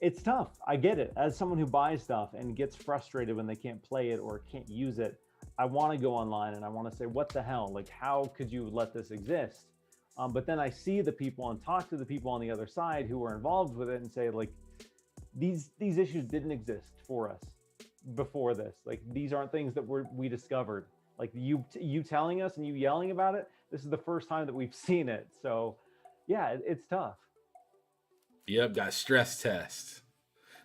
it's tough. I get it. As someone who buys stuff and gets frustrated when they can't play it or can't use it, I want to go online and I want to say, what the hell? Like, how could you let this exist? But then I see the people and talk to the people on the other side who were involved with it and say, like, these issues didn't exist for us before this. Like, these aren't things that we discovered. Like, you telling us and you yelling about it, this is the first time that we've seen it. So yeah, it's tough. Yep, got stress tests.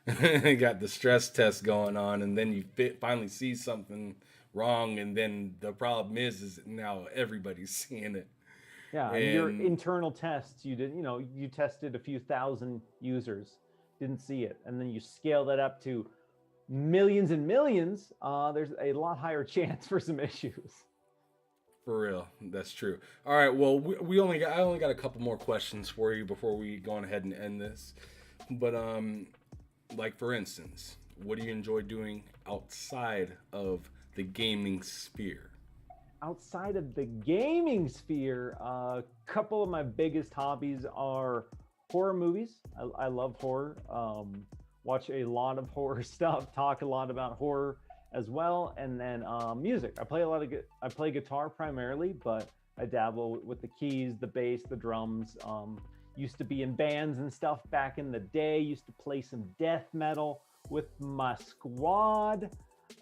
Got the stress test going on, and then you finally see something wrong, and then the problem is now everybody's seeing it. Yeah, and your internal tests, you did, you tested a few thousand users, didn't see it, and then you scale that up to millions and millions. There's a lot higher chance for some issues. For real, that's true. All right, well, I only got a couple more questions for you before we go on ahead and end this. But like for instance, what do you enjoy doing outside of the gaming sphere? Outside of the gaming sphere, a couple of my biggest hobbies are horror movies. I love horror. Watch a lot of horror stuff, talk a lot about horror as well, and then music. I play guitar primarily, but I dabble with the keys, the bass, the drums. Used to be in bands and stuff back in the day. Used to play some death metal with my squad.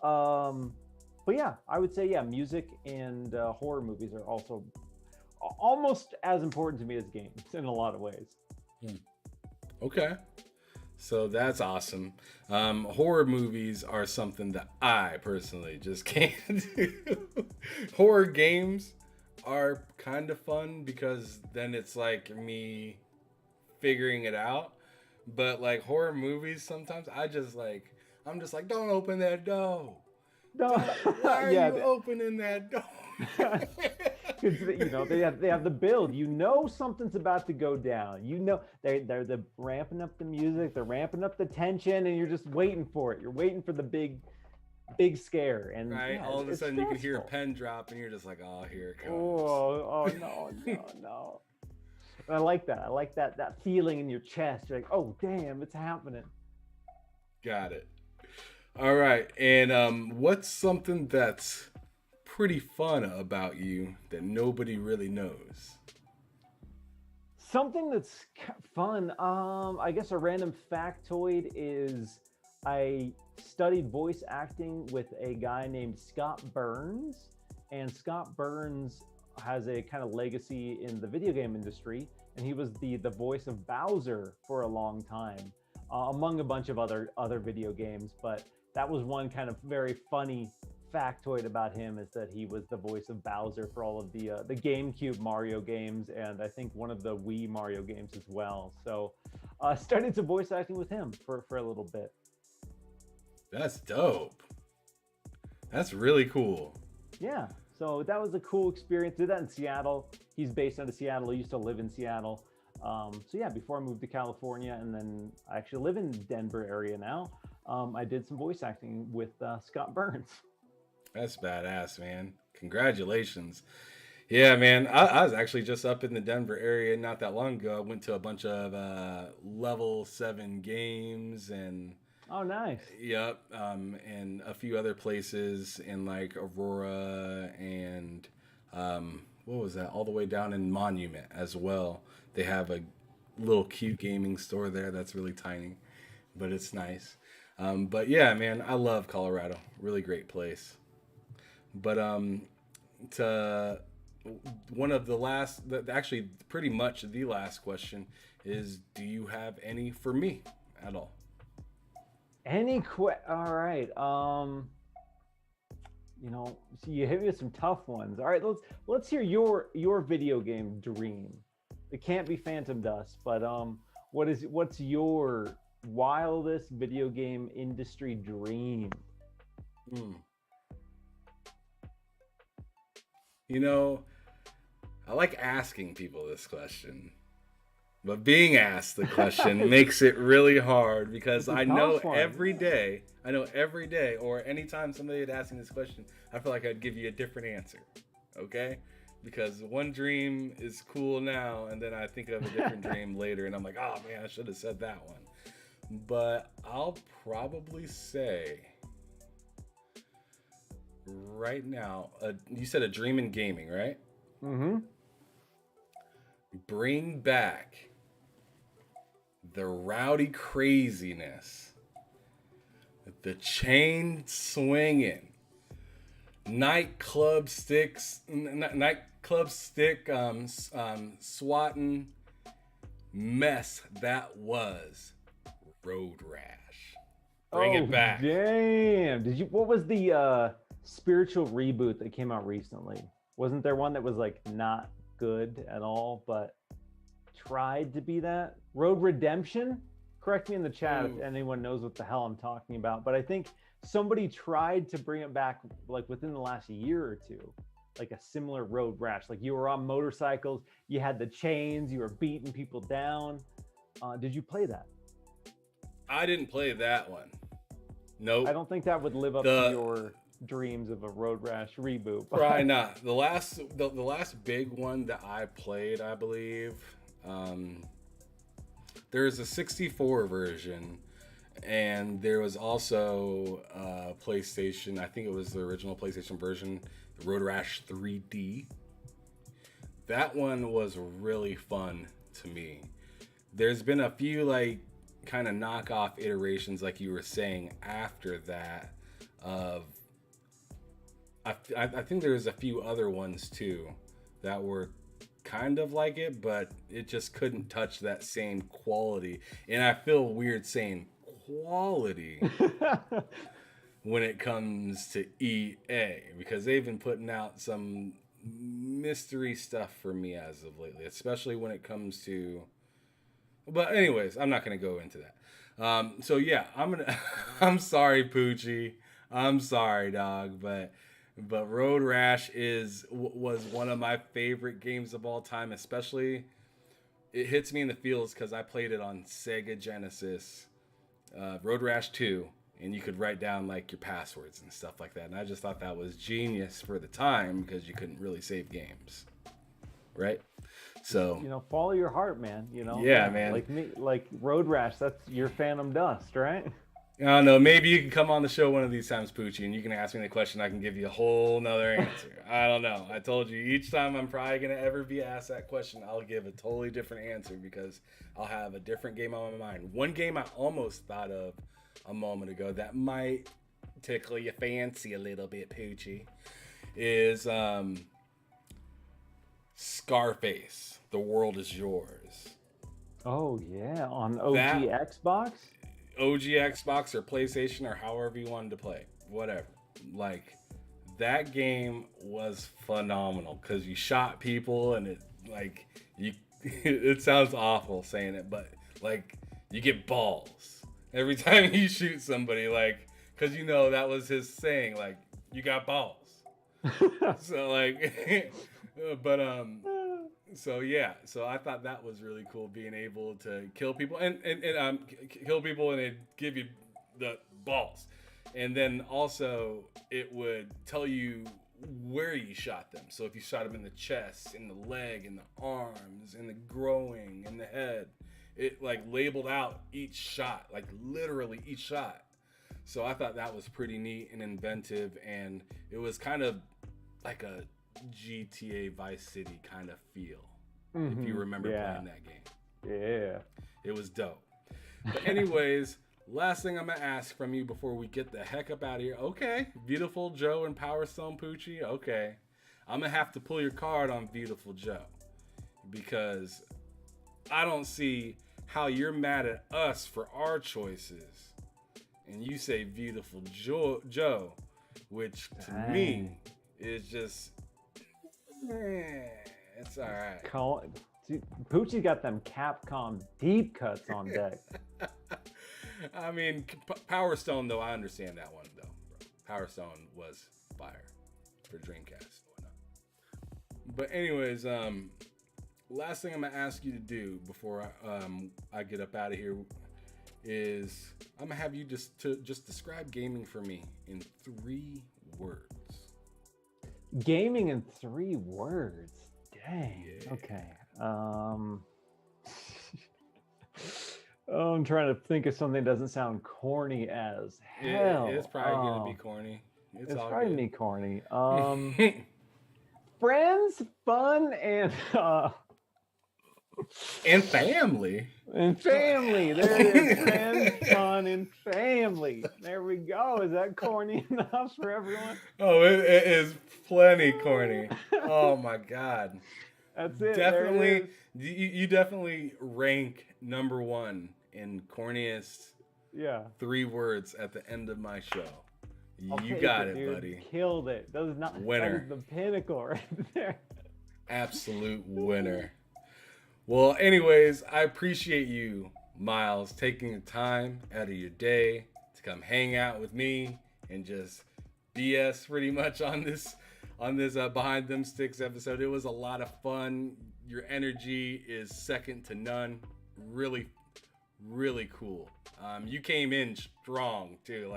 But yeah, I would say music and horror movies are also almost as important to me as games in a lot of ways. Okay. So that's awesome. Horror movies are something that I personally just can't do. Horror games are kind of fun because then it's like me figuring it out. But like horror movies, sometimes I'm just like, don't open that door. No, Why are you opening that door? Because they have the build. Something's about to go down. They're ramping up the music. They're ramping up the tension, and you're just waiting for it. You're waiting for the big scare. And right, all of a sudden you can hear a pen drop, and you're just like, oh, here it comes. Oh no. And I like that. I like that feeling in your chest. You're like, oh damn, it's happening. Got it. All right, and what's something that's pretty fun about you that nobody really knows? Something that's fun, I guess a random factoid is I studied voice acting with a guy named Scott Burns, and Scott Burns has a kind of legacy in the video game industry, and he was the voice of Bowser for a long time, among a bunch of other video games. But that was one kind of very funny factoid about him, is that he was the voice of Bowser for all of the GameCube Mario games, and I think one of the Wii Mario games as well. So I started some voice acting with him for a little bit. That's dope. That's really cool. Yeah, so that was a cool experience. Did that in Seattle. He's based out of Seattle. He used to live in Seattle. So yeah, before I moved to California, and then I actually live in Denver area now. I did some voice acting with Scott Burns. That's badass, man. Congratulations. Yeah, man. I was actually just up in the Denver area not that long ago. I went to a bunch of level 7 games and oh, nice. Yep. And a few other places in like Aurora and what was that? All the way down in Monument as well. They have a little cute gaming store there that's really tiny, but it's nice. But yeah, man, I love Colorado. Really great place. But to one of the last, actually pretty much the last question is, do you have any for me at all? All right. So you hit me with some tough ones. All right, let's hear your video game dream. It can't be Phantom Dust, but what's your wildest video game industry dream? You know, I like asking people this question, but being asked the question makes it really hard because I know every day, or anytime somebody would ask me this question, I feel like I'd give you a different answer. Okay? Because one dream is cool now, and then I think of a different dream later, and I'm like, oh man, I should have said that one. But I'll probably say right now, you said a dream in gaming, right? Mm-hmm. Bring back the rowdy craziness, the chain swinging, nightclub stick, swatting mess that was Road Rash. Bring it back. Damn! What was the spiritual reboot that came out recently? Wasn't there one that was like not good at all, but tried to be that? Road Redemption? Correct me in the chat if anyone knows what the hell I'm talking about, but I think somebody tried to bring it back like within the last year or two, like a similar Road Rash. Like you were on motorcycles, you had the chains, you were beating people down. Did you play that? I didn't play that one. Nope. I don't think that would live up to your dreams of a Road Rash reboot. Probably not. The last big one that I played, I believe, there's a 64 version, and there was also a PlayStation. I think it was the original PlayStation version, the Road Rash 3D. That one was really fun to me. There's been a few like kind of knockoff iterations, like you were saying, after that. I think there's a few other ones too that were kind of like it, but it just couldn't touch that same quality. And I feel weird saying quality when it comes to EA, because they've been putting out some mystery stuff for me as of lately, especially when it comes to. But anyways, I'm not gonna go into that. So yeah, I'm sorry, Poochie. I'm sorry, dog, but Road Rash was one of my favorite games of all time. Especially, it hits me in the feels because I played it on Sega Genesis, Road Rash 2, and you could write down like your passwords and stuff like that. And I just thought that was genius for the time because you couldn't really save games, right? So follow your heart, man. Yeah, man. Like me, like Road Rash. That's your Phantom Dust, right? I don't know. Maybe you can come on the show one of these times, Poochie, and you can ask me the question. I can give you a whole nother answer. I don't know. I told you each time I'm probably gonna ever be asked that question, I'll give a totally different answer because I'll have a different game on my mind. One game I almost thought of a moment ago that might tickle your fancy a little bit, Poochie, is Scarface. The World Is Yours. Oh yeah, on OG Xbox. OG Xbox or PlayStation or however you wanted to play, whatever. Like, that game was phenomenal because you shot people and it sounds awful saying it, but like you get balls every time you shoot somebody, like, because that was his saying, like, you got balls. So like, but so yeah, so I thought that was really cool, being able to kill people and kill people and they'd give you the balls, and then also it would tell you where you shot them. So if you shot them in the chest, in the leg, in the arms, in the groin, in the head, it like labeled out each shot, like literally each shot. So I thought that was pretty neat and inventive, and it was kind of like a GTA Vice City kind of feel, if you remember playing that game. Yeah, it was dope. But anyways, last thing I'm gonna ask from you before we get the heck up out of here. Okay, Beautiful Joe and Power Stone Poochie. Okay, I'm gonna have to pull your card on Beautiful Joe because I don't see how you're mad at us for our choices, and you say Beautiful Joe, which to me is just. It's all right. Poochie got them Capcom deep cuts on deck. I mean, Power Stone, though, I understand that one, though. Power Stone was fire for Dreamcast and whatnot. But anyways, last thing I'm gonna ask you to do before I get up out of here is I'm gonna have you just describe gaming for me in 3 words. Gaming in 3 words. Dang. Yeah. Okay. I'm trying to think of something that doesn't sound corny as hell. It's probably gonna be corny. It's all probably good. me corny. Friends, fun, and and family. And family. There it is. Friends, fun, and family. There we go. Is that corny enough for everyone? Oh, it is plenty corny. Oh my God. That's it. Definitely, you definitely rank number 1 in corniest 3 words at the end of my show. You got it, dude. buddy. Killed it. That is not winner. That is the pinnacle right there. Absolute winner. Well, anyways, I appreciate you, Miles, taking the time out of your day to come hang out with me and just BS pretty much on this Behind Them Sticks episode. It was a lot of fun. Your energy is second to none. Really, really cool. You came in strong too.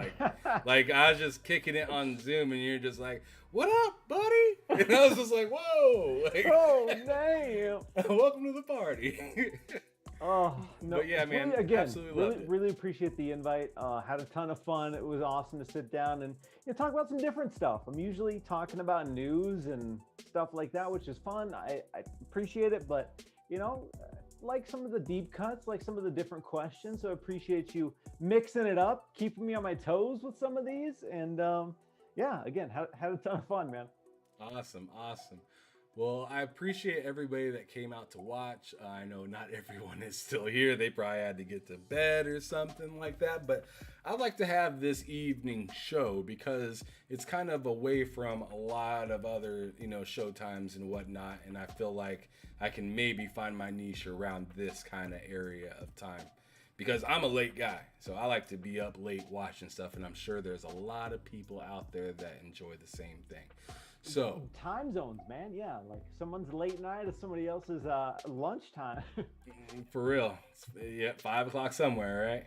Like I was just kicking it on Zoom and you're just like, "What up, buddy?" And I was just like, "Whoa!" Like, oh damn! Welcome to the party. Oh no! But yeah, man. Really, again, absolutely really appreciate the invite. Had a ton of fun. It was awesome to sit down and talk about some different stuff. I'm usually talking about news and stuff like that, which is fun. I appreciate it, but like some of the deep cuts, like some of the different questions. So I appreciate you mixing it up, keeping me on my toes with some of these. And again, had a ton of fun, man. Awesome. Well, I appreciate everybody that came out to watch. I know not everyone is still here. They probably had to get to bed or something like that. But I'd like to have this evening show because it's kind of away from a lot of other, show times and whatnot. And I feel like I can maybe find my niche around this kind of area of time. Because I'm a late guy, so I like to be up late watching stuff. And I'm sure there's a lot of people out there that enjoy the same thing. So time zones, man. Yeah, like someone's late night is somebody else's lunchtime. For real. 5 o'clock somewhere,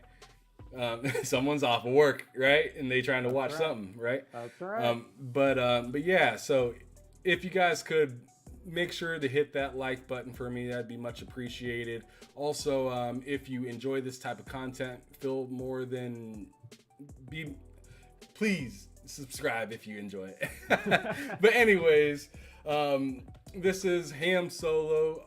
right? Someone's off of work, right? And they trying to watch something, right? That's right. But yeah, so if you guys could make sure to hit that like button for me, that'd be much appreciated. Also, if you enjoy this type of content, please subscribe if you enjoy it. But anyways, this is Ham Solo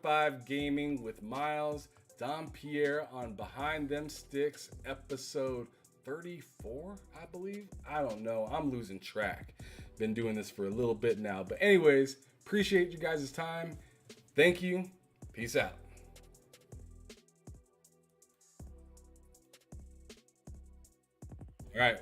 05 Gaming with Miles Dompier on Behind Them Sticks episode 34, I believe. I don't know. I'm losing track. Been doing this for a little bit now. But anyways, appreciate you guys' time. Thank you. Peace out. All right.